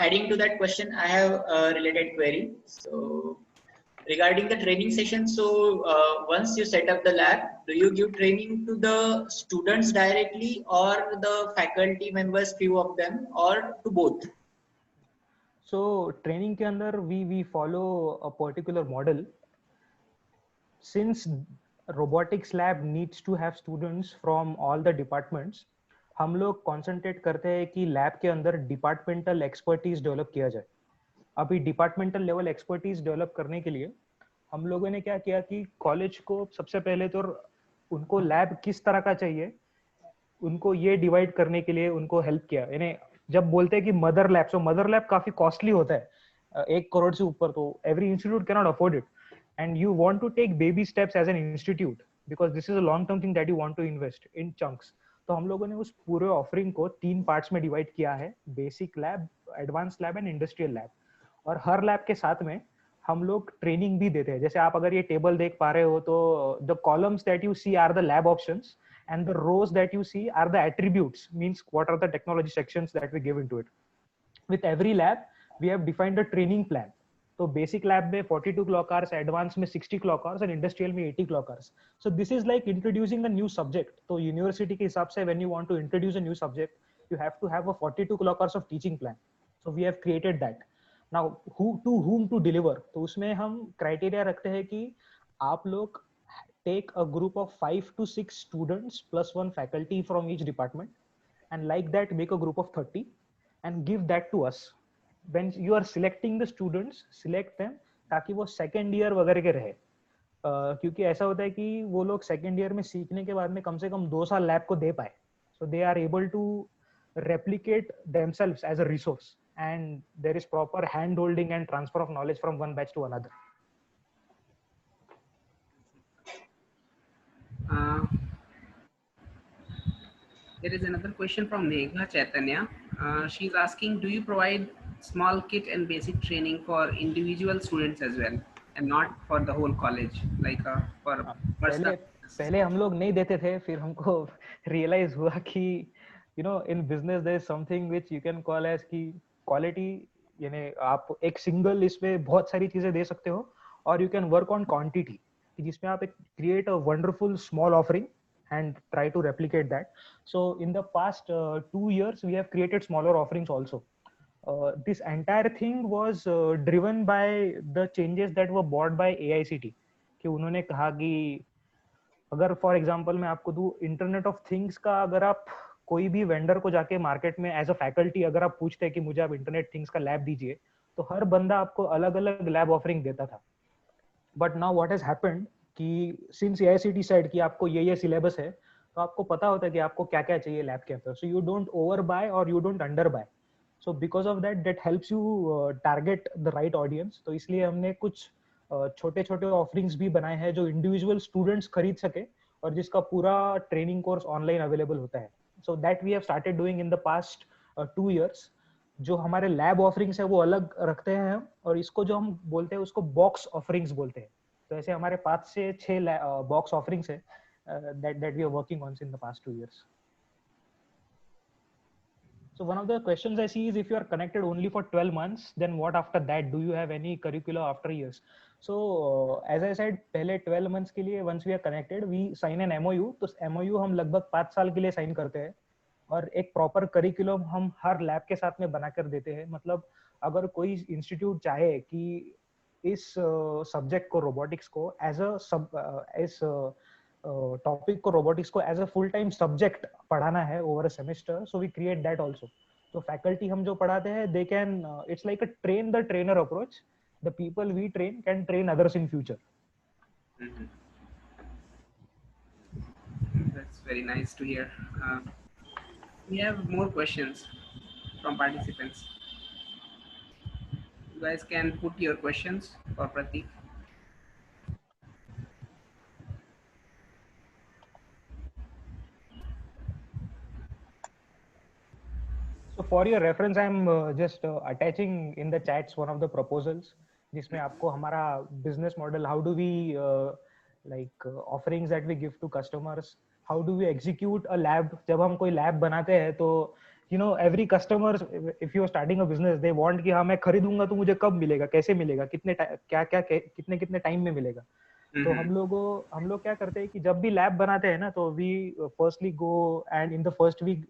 adding to that question, I have a related query. So regarding the training session, so once you set up the lab, do you give training to the students directly or the faculty members, few of them, or to both? So training के अंदर we follow a particular model. Since robotics lab needs to have students from all the departments, हम लोग concentrate करते हैं कि lab के अंदर departmental expertise develop किया जाए। अभी departmental level expertise develop करने के लिए हम लोगों ने क्या किया कि कॉलेज को सबसे पहले तो उनको लैब किस तरह का चाहिए उनको ये डिवाइड करने के लिए उनको हेल्प किया। यानी जब बोलते हैं कि mother lab, so mother lab काफी कॉस्टली होता है, 1 करोड़ से ऊपर, तो every institute can not afford it and you want to take baby steps as an institute because this is a long term thing that you want to invest in chunks. तो हम लोगों ने उस पूरे ऑफरिंग को 3 parts में divide किया है, basic lab, advance lab and industrial lab. और हर लैब के साथ में हम लोग ट्रेनिंग भी देते हैं। जैसे आप अगर ये टेबल देख पा रहे हो तो the columns that you see are the lab options and the rows that you see are the attributes, means what are the technology sections that we give into it. With every lab we have defined a training plan. So basic lab में 42 clock hours, advanced में 60 clock hours and industrial में 80 clock hours. So this is like introducing a new subject. तो university के हिसाब से when you want to introduce a new subject you have to have a 42 clock hours of teaching plan. So we have created that. Now whom to deliver, तो उसमें हम criteria रखते हैं कि आप लोग take a group of 5 to 6 students plus 1 faculty from each department and like that make a group of 30 and give that to us. When you are selecting the students, select them ताकि वो second year वगैरह के रहे, क्योंकि ऐसा होता है कि वो लोग सेकेंड ईयर में सीखने के बाद में कम से कम 2 साल लैब को दे पाए, so they are able to replicate themselves as a resource and there is proper hand holding and transfer of knowledge from one batch to another. There is another question from Megha Chaitanya. She's asking, do you provide small kit and basic training for individual students as well and not for the whole college, like for personal? पहले हम लोग नहीं देते थे, फिर हमको realise हुआ कि you know in business there is something which you can call as key quality. यानी आप एक सिंगल इसमें बहुत सारी चीजें दे सकते हो और you can work on quantity, जिसमें आप एक create a wonderful small offering and try to replicate that. So in the past 2 years we have created smaller offerings also. This entire thing was driven by the changes that were brought by AICT कि उन्होंने कहा कि अगर for example मैं आपको दूं internet of things का, अगर आप कोई भी वेंडर को जाके मार्केट में एज अ फैकल्टी अगर आप पूछते हैं कि मुझे आप इंटरनेट थिंग्स का लैब दीजिए तो हर बंदा आपको अलग अलग लैब ऑफरिंग देता था। But now what has happened कि सिंस AICT साइड की आपको ये सिलेबस है तो आपको पता होता है कि आपको क्या क्या चाहिए लैब के अंदर, so you don't over buy और you don't under buy. So because of that helps you target the right audience. तो इसलिए हमने कुछ छोटे छोटे ऑफरिंग्स भी बनाए हैं जो इंडिविजुअल स्टूडेंट्स खरीद सके और जिसका पूरा ट्रेनिंग कोर्स ऑनलाइन अवेलेबल होता है। So that we have started doing in the past 2 years। जो हमारे लैब ऑफरिंग्स है वो अलग रखते हैं हम, और इसको जो हम बोलते हैं उसको बॉक्स ऑफरिंग्स बोलते हैं। तो ऐसे हमारे 5 से 6 बॉक्स ऑफरिंग्स है that we are working on in the past 2 years. So one of the questions I see is, if you are connected only for 12 months, then what after that? Do you have any curricula after years? So as I said, पहले 12 months के लिए once we are connected, we sign an MOU. तो MOU हम लगभग 5 साल के लिए sign करते हैं और एक प्रॉपर करिकुलम हम हर लैब के साथ में बनाकर देते हैं। मतलब अगर कोई इंस्टीट्यूट चाहे कि इस सब्जेक्ट को, रोबोटिक्स को एज अ टॉपिक को, रोबोटिक्स को as a full time subject पढ़ाना है over a semester, so we create that also. तो फैकल्टी हम जो पढ़ाते हैं they can, it's like a train the trainer approach. The people we train can train others in future. That's very nice to hear. We have more questions from participants. You guys can put your questions for Pratik. So for your reference, I'm just attaching in the chats one of the proposals जिसमें आपको हमारा business model, how do we offerings that we give to customers, how do we execute a lab. जब हम कोई lab बनाते हैं तो you know every customer, if you are starting a business, they want कि हाँ मैं खरीदूंगा तो मुझे कब मिलेगा, कैसे मिलेगा, कितने कितने टाइम में मिलेगा. तो हम लोग क्या करते हैं कि जब भी लैब बनाते हैं ना तो we firstly go and in the first week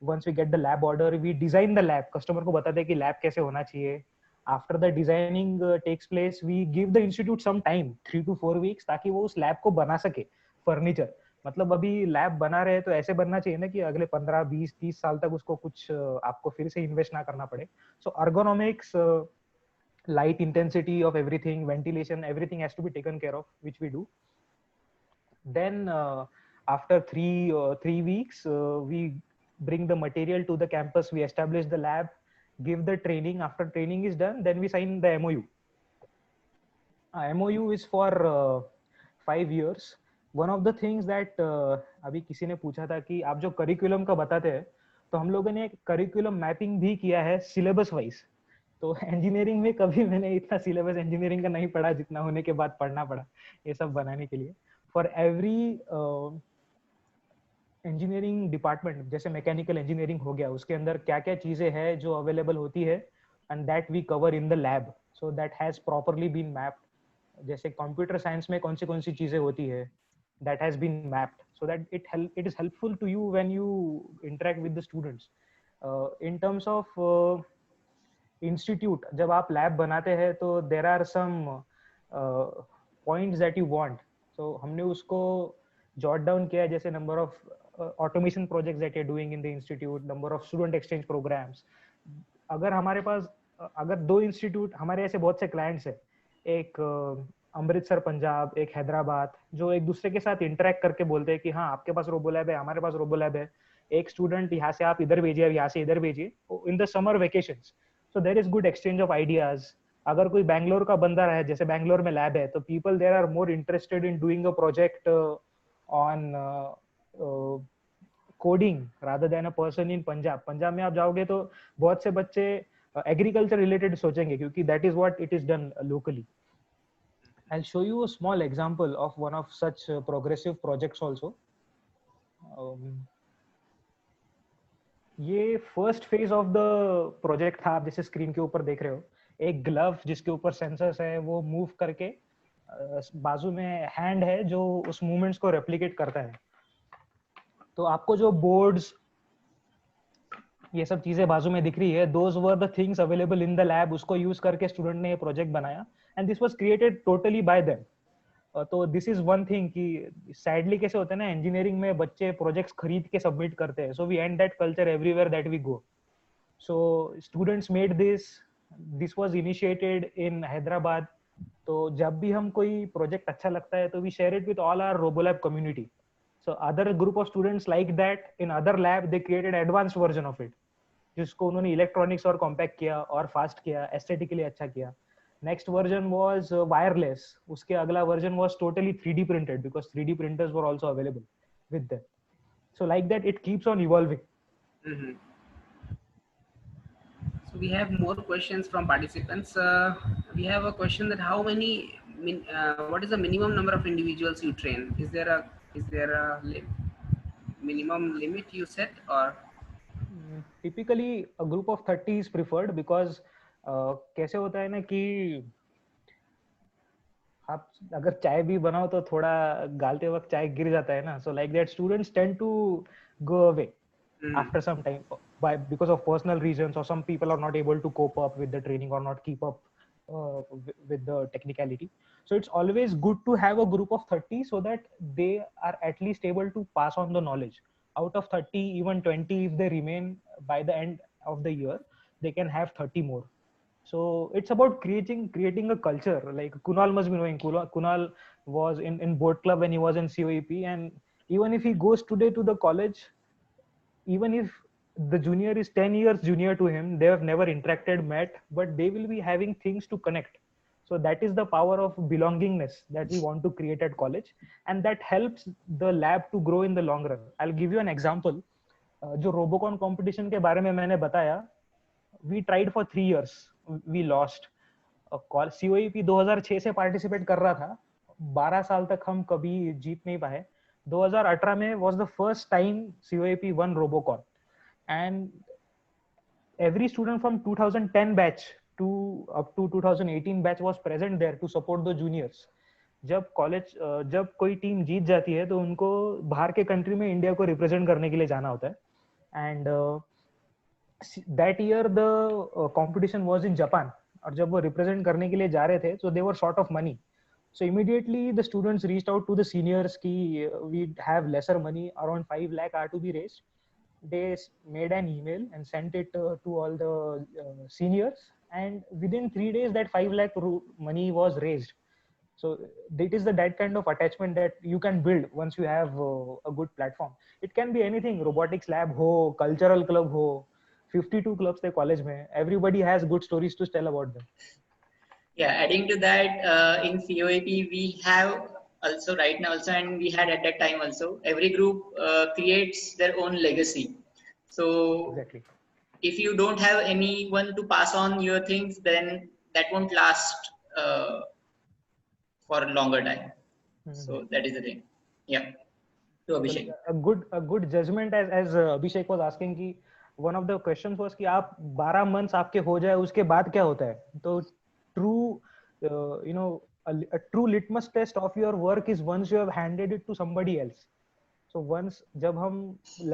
once we get the lab order, we design the lab. Customer को बताते हैं कि lab कैसे होना चाहिए. After the designing takes place, we give the institute some time, 3 to 4 weeks, ताकि वो उस lab को बना सके. Furniture, मतलब अभी lab बना रहे हैं तो ऐसे बनना चाहिए ना कि अगले 15, 20, 30 साल तक उसको कुछ आपको फिर से इन्वेस्ट ना करना पड़े. So ergonomics, light intensity of everything, ventilation, everything has to be taken care of, which we do. Then after 3 weeks, we bring the material to the campus, we establish the lab, give the training. After training is done, then we sign the MOU. MOU is for 5 years. One of the things that अभी किसी ने पूछा था कि आप जो curriculum का बताते हैं, तो हम लोगों ने एक करिकुलम मैपिंग भी किया है सिलेबस वाइज. तो इंजीनियरिंग में कभी मैंने इतना सिलेबस इंजीनियरिंग का नहीं पढ़ा जितना होने के बाद पढ़ना पड़ा ये सब बनाने के लिए. फॉर एवरी इंजीनियरिंग डिपार्टमेंट, जैसे मैकेनिकल इंजीनियरिंग हो गया, उसके अंदर क्या क्या चीजें हैं जो अवेलेबल होती है, and that we cover in the lab. So that has properly been mapped. जैसे कंप्यूटर साइंस में कौन सी चीजें होती है, that has been mapped, so that it is helpful to you when you interact with the students. In terms of institute, जब आप lab बनाते हैं तो there are some points that you want. So हमने उसको jot down किया है, जैसे number of automation projects that you're doing in the institute, number of student exchange programs. अगर हमारे पास अगर 2 इंस्टीट्यूट, हमारे ऐसे बहुत से क्लाइंट्स है, एक अमृतसर पंजाब, एक हैदराबाद, जो एक दूसरे के साथ इंटरेक्ट करके बोलते हैं कि हाँ आपके पास रोबो लैब है, हमारे पास रोबो लैब है, एक स्टूडेंट यहाँ से आप इधर भेजिए, यहाँ से इधर भेजिए in the summer vacations. So there is good exchange of ideas. अगर कोई बैंगलोर का बंदा है, जैसे बैंगलोर में लैब है, तो people there are more interested in doing a project on coding rather than a person in Punjab. Punjab में आप जाओगे तो बहुत से बच्चे एग्रीकल्चर रिलेटेड सोचेंगे क्योंकि that is what it is done locally. I'll show you a small example of one of such progressive projects also. ये first phase of the project था. आप जैसे स्क्रीन के ऊपर देख रहे हो एक ग्लव जिसके ऊपर सेंसर्स है, वो मूव करके बाजू में हैंड है जो उस मूवमेंट्स को रेप्लिकेट करता है. तो आपको जो बोर्ड्स ये सब चीजें बाजू में दिख रही है, those were the things available in the lab. उसको यूज करके स्टूडेंट ने ये प्रोजेक्ट बनाया and this was created totally bye them. तो दिस इज वन थिंग कि सैडली कैसे होता है ना, इंजीनियरिंग में बच्चे प्रोजेक्ट्स खरीद के सबमिट करते हैं. So we and that culture everywhere that we go. So students made this was initiated in Hyderabad. तो जब भी हम कोई प्रोजेक्ट अच्छा लगता है तो we share it with all our Robolab community. So other group of students like that in other lab they created advanced version of it, जिसको उन्होंने इलेक्ट्रॉनिक्स और कॉम्पैक्ट किया और फास्ट किया, एस्थेटिकली अच्छा किया. Next version was wireless. उसके अगला version was totally 3D printed because 3D printers were also available with them. So like that it keeps on evolving. So we have more questions from participants. We have a question that how many what is the minimum number of individuals you train? Is there a minimum limit you set, or typically a group of 30 is preferred because कैसे होता है ना कि आप अगर चाय भी बनाओ तो थोड़ा गालते वक्त चाय गिर जाता है ना. So like that students tend to go away after some time because of personal reasons, or some people are not able to cope up with the training or not keep up with the technicality. So it's always good to have a group of 30 so that they are at least able to pass on the knowledge. Out of 30, even 20 if they remain, by the end of the year they can have 30 more. So it's about creating a culture. Like Kunal must be knowing, Kunal was in boat club when he was in COEP, and even if he goes today to the college, even if the junior is 10 years junior to him. They have never interacted, met, but they will be having things to connect. So that is the power of belongingness that we want to create at college, and that helps the lab to grow in the long run. I'll give you an example. जो Robocon competition के बारे में मैंने बताया, we tried for 3 years, we lost. COEP 2006 से participate कर रहा था, 12 साल तक हम कभी जीत नहीं पाए. 2018 में was the first time COEP won Robocon, and every student from 2010 batch to up to 2018 batch was present there to support the juniors. जब कोई टीम जीत जाती है तो उनको बाहर के कंट्री में इंडिया को रिप्रेजेंट करने के लिए जाना होता है. And that year the competition was in Japan, और जब वो रिप्रेजेंट करने के लिए जा रहे थे, so they were short of money. So immediately the students reached out to the seniors ki we have lesser money, around 5 lakh are to be raised. They made an email and sent it to all the seniors, and within 3 days that 5 lakh money was raised. So that is that kind of attachment that you can build once you have a good platform. It can be anything, robotics lab ho, cultural club ho, 52 clubs the college mein, everybody has good stories to tell about them. Yeah, adding to that, in COAP we have also right now also, and we had at that time also, every group creates their own legacy. So exactly, if you don't have anyone to pass on your things, then that won't last for a longer time. So that is the thing. Yeah. To Abhishek. A good judgment, as Abhishek was asking ki one of the questions was कि आप 12 months आपके हो जाए, उसके बाद क्या होता है? तो true, a true litmus test of your work is once you have handed it to somebody else. So once जब हम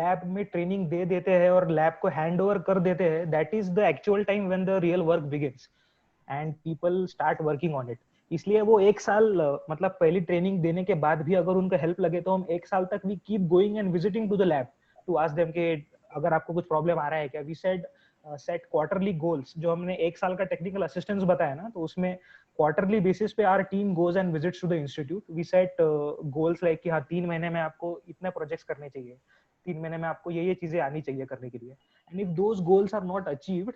lab में training दे देते हैं और lab को hand over कर देते हैं, that is the actual time when the real work begins and people start working on it. इसलिए वो 1 साल मतलब पहली ट्रेनिंग देने के बाद भी अगर उनको हेल्प लगे तो हम 1 साल तक we keep going and visiting to the lab to ask them कि अगर आपको कुछ प्रॉब्लम आ रहा है क्या. We said set quarterly goals. जो हमने 1 साल का टेक्निकल असिस्टेंस बताया ना, तो उसमें क्वार्टरली बेसिस पे our team goes and visits to the institute. We set goals like कि हाँ 3 महीने में आपको इतने प्रोजेक्ट्स करने चाहिए, 3 महीने में आपको ये चीजें आनी चाहिए करने के लिए. And if those goals are not achieved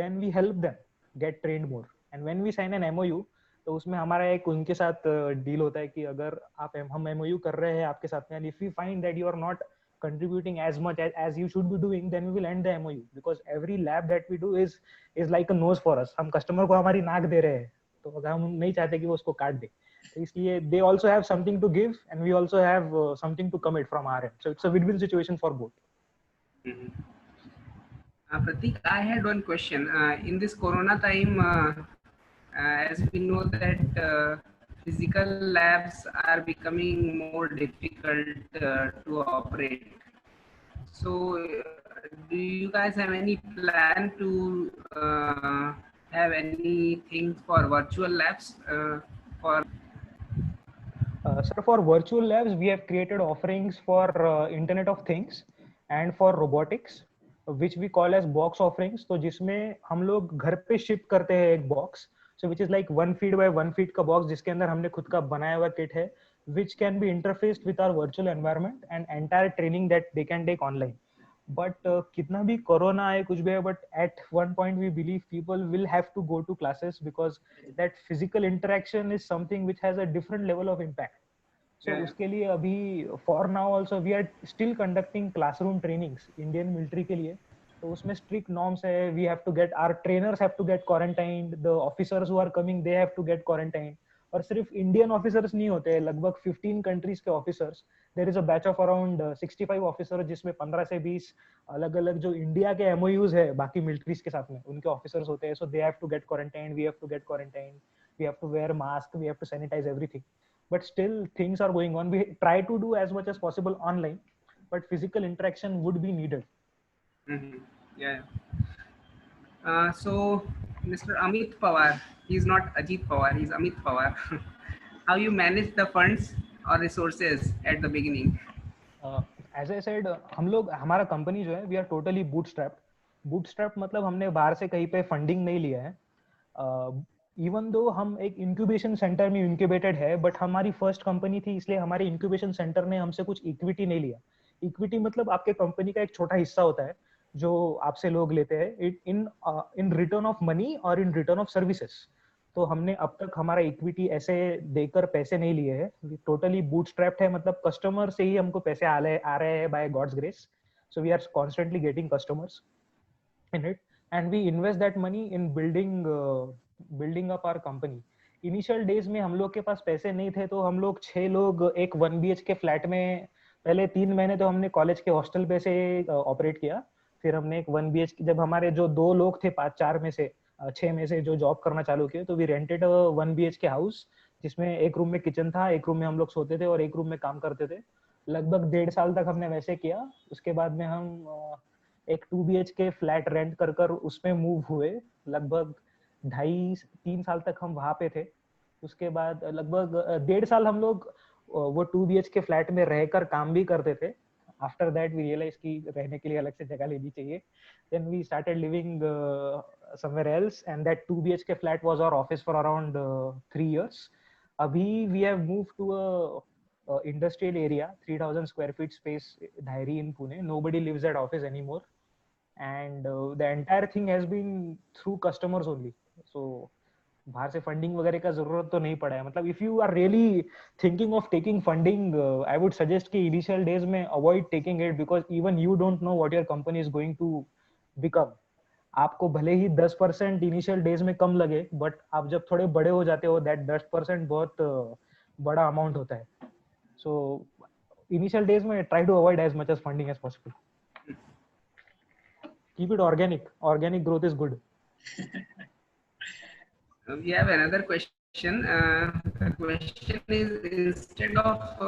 then we help them get trained more. And when we sign an MOU, तो उसमें हमारा एक उनके साथ डील होता है कि अगर हम MOU कर रहे हैं आपके साथ में, and if we find that you are not contributing as much as you should be doing, then we will end the MOU, because every lab that we do is like a nose for us. हम customer को हमारी नाक दे रहे हैं, तो अगर हम नहीं चाहते कि वो उसको काट दे, तो इसलिए they also have something to give and we also have something to commit from our end. So it's a win-win situation for both. Pratik, I had one question. In this corona time, as we know that physical labs are becoming more difficult to operate. So do you guys have any plan to have anything for virtual labs Sir, for virtual labs, we have created offerings for Internet of Things and for robotics, which we call as box offerings. तो जिसमें हम लोग घर पे ship करते हैं एक box, so which is like 1 feet by 1 feet का बॉक्स, जिसके अंदर हमने खुद का बनाया हुआ किट है, which can be interfaced with our virtual environment and entire training that they can take online. But कितना भी कोरोना आए कुछ भी है, but at one point we believe people will have to go to classes because that physical interaction is something which has a different level of impact. So उसके लिए अभी for now also we are still conducting classroom trainings Indian military के लिए. तो उसमें strict norms है. We have to get, our trainers have to get quarantined, the officers who are coming they have to get quarantined. और सिर्फ Indian officers नहीं होते हैं, लगभग 15 कंट्रीज के officers. There is a batch of around 65 officers, जिसमें 15 से 20 अलग अलग जो इंडिया के MOUs है बाकी मिलिट्रीज के साथ में, उनके ऑफिसर्स होते हैं. So they have to get quarantine, we have to get quarantine, we have to wear mask, we have to sanitise everything. But still things are going on. We try to do as much as possible online, but physical interaction would be needed. So Mr. Amit Pawar, he's not Ajit Pawar, he's Amit Pawar. How you manage the funds or resources at the beginning? As I said, हम लोग, हमारा company जो है, we are totally bootstrapped. Bootstrapped मतलब हमने बाहर से कहीं पे फंडिंग नहीं लिया है. इवन दो हम एक इंक्यूबेशन सेंटर में इंक्यूबेटेड है, बट हमारी फर्स्ट कंपनी थी, इसलिए हमारे इंक्यूबेशन सेंटर ने हमसे कुछ इक्विटी नहीं लिया. इक्विटी मतलब आपके कंपनी का एक छोटा हिस्सा होता है जो आपसे लोग लेते हैं इन रिटर्न ऑफ मनी और इन रिटर्न ऑफ सर्विसेज। तो हमने अब तक हमारा इक्विटी ऐसे देकर पैसे नहीं लिए हैं, टोटली बूटस्ट्रैप्ड है, मतलब कस्टमर से ही हमको पैसे आ रहे हैं by God's grace. So we are constantly getting customers in it, and we invest that money in building up our company. Initial days में हम लोग के पास पैसे नहीं थे, तो हम लोग 6 लोग एक 1 BH के फ्लैट में, पहले 3 महीने तो हमने कॉलेज के हॉस्टल पे से ऑपरेट किया। फिर हमने एक 1 BH, जब हमारे जो 2 लोग थे 5-4 में से 6 में से जो जॉब करना चालू किए, तो वी रेंटेड 1 BH के हाउस, जिसमें एक रूम में किचन था, एक रूम में हम लोग सोते थे और एक रूम में काम करते थे। लगभग 1.5 साल तक हमने वैसे किया। उसके बाद में हम एक 2 BH के फ्लैट रेंट कर उसमें मूव हुए। लगभग 2.5-3 साल तक हम वहां पे थे। उसके बाद लगभग 1.5 साल हम लोग वो 2 BH के फ्लैट में रहकर काम भी करते थे। आफ्टर दैट वी रियलाइज कि रहने के लिए अलग से जगह लेनी चाहिए। Then we started living somewhere else, and that 2 BH के flat was our office for around 3 years. अभी we have move to a industrial area, 3,000 square feet space, Dhairi in Pune. Nobody lives at office anymore, and the entire thing has been through customers only. So बाहर से funding वगैरह का जरूरत तो नहीं पड़ा है। मतलब if you are really thinking of taking funding, I would suggest कि इनिशियल डेज में avoid taking it, because even you don't know what your company is going to become. आपको भले ही 10% इनिशियल डेज में कम लगे, बट आप जब थोड़े बड़े हो जाते हो, दैट 10% बहुत बड़ा अमाउंट होता है। सो इनिशियल डेज में try to avoid as much as funding as possible. Keep it organic. Organic growth is good. We have another question. The question is, instead of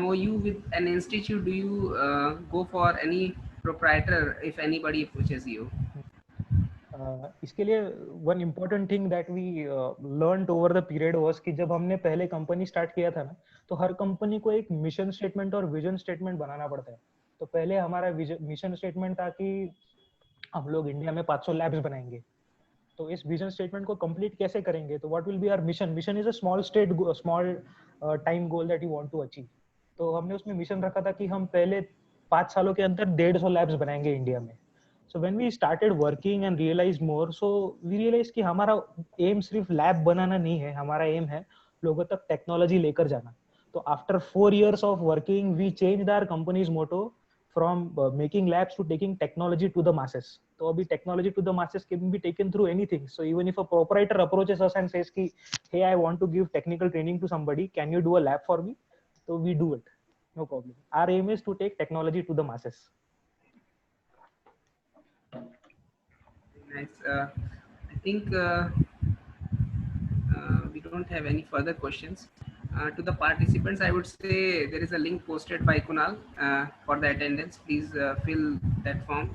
MOU with an institute, do you go for any proprietor if anybody approaches you? इसके लिए one important thing that we learned over the period was कि जब हमने पहले company start किया था ना, तो हर कंपनी को एक मिशन स्टेटमेंट और विजन स्टेटमेंट बनाना पड़ता है। तो पहले हमारा मिशन स्टेटमेंट था कि हम लोग इंडिया में 500 लैब्स बनाएंगे। तो इस विजन स्टेटमेंट को कंप्लीट कैसे करेंगे? तो what will be our mission? Mission is a small time goal that you want to achieve. तो हमने उसमें मिशन रखा था कि हम पहले 5 सालों के अंदर 150 लैब्स बनाएंगे इंडिया में। So when we started working and realise more, so we realise कि हमारा एम सिर्फ लैब बनाना नहीं है, हमारा एम है लोगों तक टेक्नोलॉजी लेकर जाना। तो after 4 years of working, we changed our company's motto from making labs to taking technology to the masses. So abhi technology to the masses can be taken through anything. So even if a proprietor approaches us and says ki, hey, I want to give technical training to somebody, can you do a lab for me? So we do it, no problem. Our aim is to take technology to the masses. Nice. I think we don't have any further questions. To the participants, I would say there is a link posted by Kunal for the attendance. Please fill that form.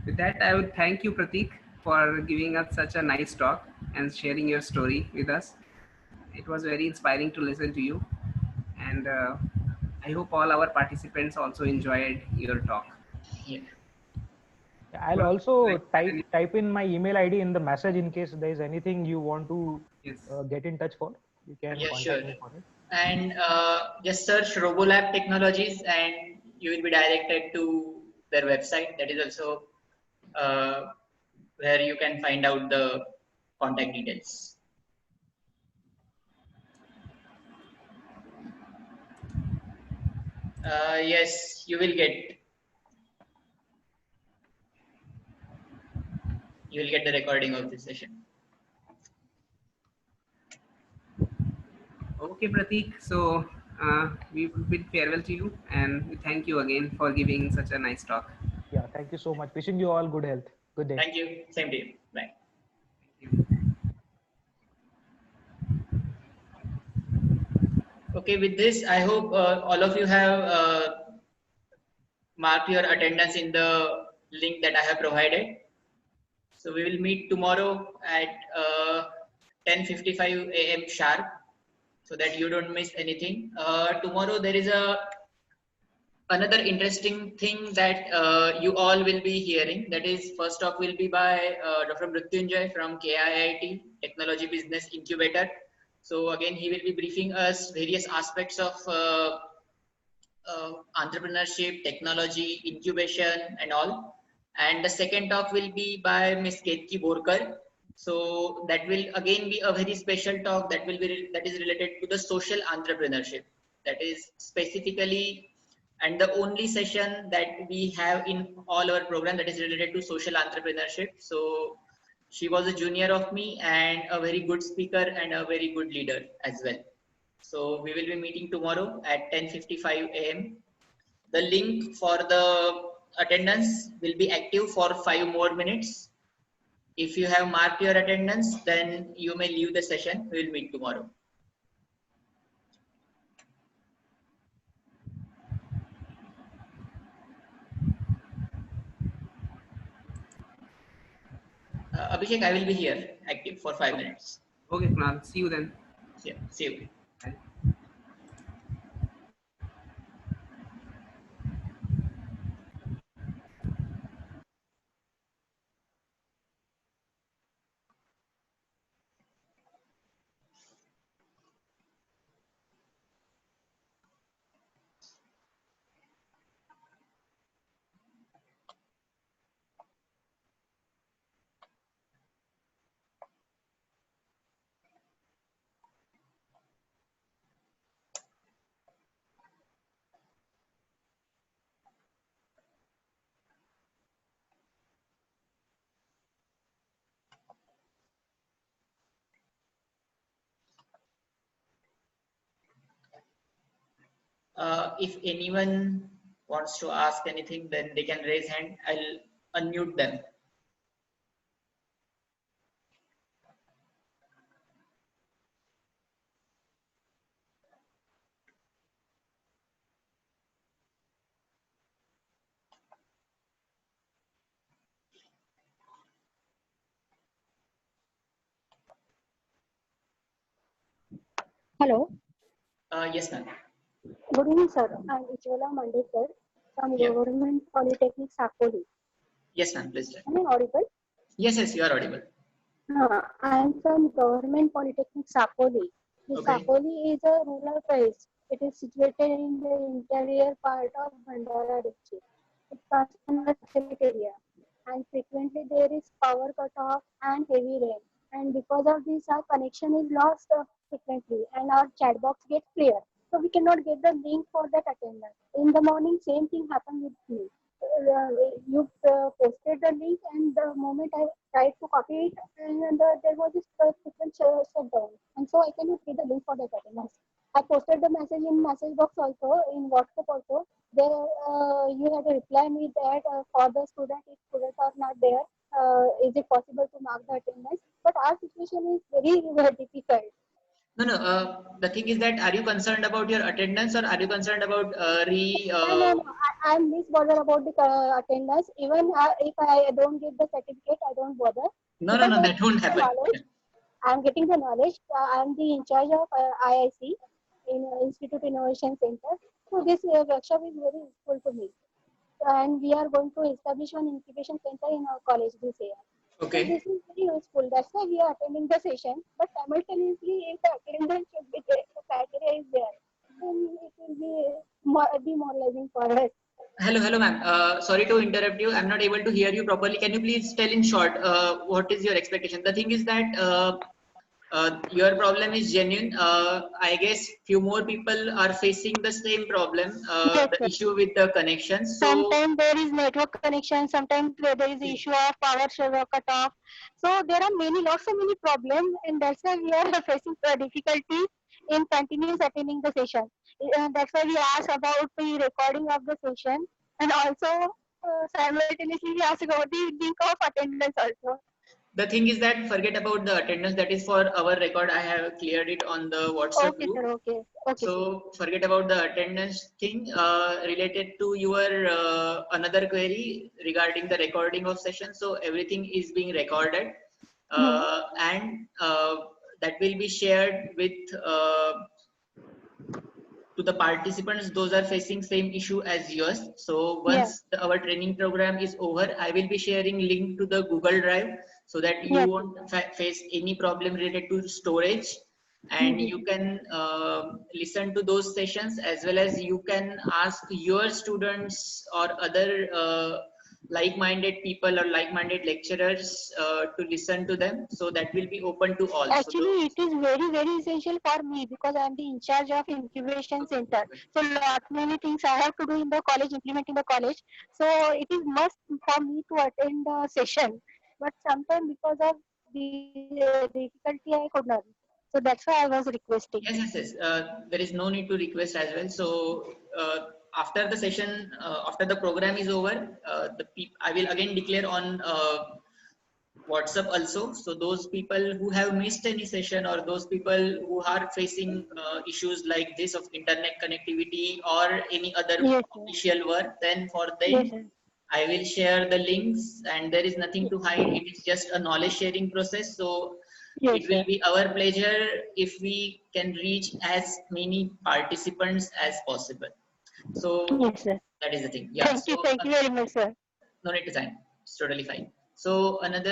With that, I would thank you, Pratik, for giving us such a nice talk and sharing your story with us. It was very inspiring to listen to you, and I hope all our participants also enjoyed your talk. Yeah. I'll also type in my email ID in the message in case there is anything you want to get in touch for. You can contact me for it. And just search RoboLab Technologies and you will be directed to their website. That is also where you can find out the contact details. Yes, you will get the recording of this session. Okay, Pratik. So we bid farewell to you, and we thank you again for giving such a nice talk. Yeah, thank you so much. Wishing you all good health. Good day. Thank you. Same to you. Bye. Thank you. Okay, with this, I hope all of you have marked your attendance in the link that I have provided. So we will meet tomorrow at 10:55 a.m. sharp, so that you don't miss anything. Tomorrow there is another interesting thing that you all will be hearing. That is, first talk will be by Dr. Mrityunjay from KIIT Technology Business Incubator. So again, he will be briefing us various aspects of entrepreneurship, technology, incubation, and all. And the second talk will be by Ms. Ketki Borkar. So that will again be a very special talk that is related to the social entrepreneurship. That is specifically and the only session that we have in all our program that is related to social entrepreneurship. So she was a junior of me and a very good speaker and a very good leader as well. So we will be meeting tomorrow at 10:55 a.m. The link for the attendance will be active for 5 more minutes. If you have marked your attendance, then you may leave the session. We will meet tomorrow. Abhishek, I will be here active for 5 minutes. Okay, Kunal. See you then. Yeah, see you. Bye. If anyone wants to ask anything, then they can raise hand. I'll unmute them. Hello. Yes, ma'am. Good evening, sir. I'm Ujjwala Mandekar from Yeah. Government Polytechnic Sapoli. Yes, ma'am. Please. Am I audible? Yes, you are audible. I am from Government Polytechnic Sapoli. The Okay. Sapoli is a rural place. It is situated in the interior part of Bhandara district. It comes in a satellite area, and frequently there is power cut off and heavy rain. And because of this, our connection is lost frequently, and our chat box gets clear. So we cannot get the link for that attendance. In the morning, same thing happened with me. You posted the link, and the moment I tried to copy it, and there was this frequent shutdown, and so I cannot get the link for that attendance. I posted the message in message box also in WhatsApp also. There you had to reply me that for the student, if students are not there, is it possible to mark the attendance? But our situation is very difficult. No. The thing is that are you concerned about your attendance or are you concerned about No. I'm least bother about the attendance. Even if I don't get the certificate, I don't bother because No. I'm That won't getting the happen. knowledge. I'm getting the knowledge. I'm the in charge of IIC in Institute Innovation Center. So this workshop is very useful to me. And we are going to establish one incubation center in our college this year. So Okay. this is very useful. That's why we are attending the session. But simultaneously, if the attendance should be there, the criteria is there, then it will be more demoralizing for us. Hello, ma'am. Sorry to interrupt you. I'm not able to hear you properly. Can you please tell in short what is your expectation? The thing is that your problem is genuine. I guess few more people are facing the same problem, Yes, the sir. issue with the connection. So Sometimes there is network connection, sometimes there is issue of power cut off. So there are lots of many problems, and that's why we are facing difficulties in continuous attending the session. That's why we ask about the recording of the session, and also simultaneously we ask about the link of attendance also. the thing is that forget about the attendance. That is for our record. I have cleared it on the WhatsApp Okay, group. sir. Okay, sir. So forget about the attendance thing related to your another query regarding the recording of session. So everything is being recorded Mhm. and that will be shared with to the participants. Those are facing same issue as yours. So Yeah. once our training program is over, I will be sharing link to the Google Drive so that you Yes. won't face any problem related to storage. and you can listen to those sessions, as well as you can ask your students or other like-minded people or like-minded lecturers to listen to them. So that will be open to all. So Actually, it is very, very essential for me because I am the in charge of incubation center. So lot many things I have to do in the college, implement in the college. So it is must for me to attend the session. But sometimes because of the difficulty, I could not. So that's why I was requesting. yes. There is no need to request as well. So after the session, after the program is over, I will again declare on WhatsApp also. So those people who have missed any session, or those people who are facing issues like this of internet connectivity or any other Yes, sir. official work, then for Yes, them sir. I will share the links, and there is nothing to hide. It is just a knowledge sharing process. So it Yes, will sir. be our pleasure if we can reach as many participants as possible. So Yes, sir. that is the thing. Yeah. So Thank you very much, sir. no need to sign. It's totally fine. So another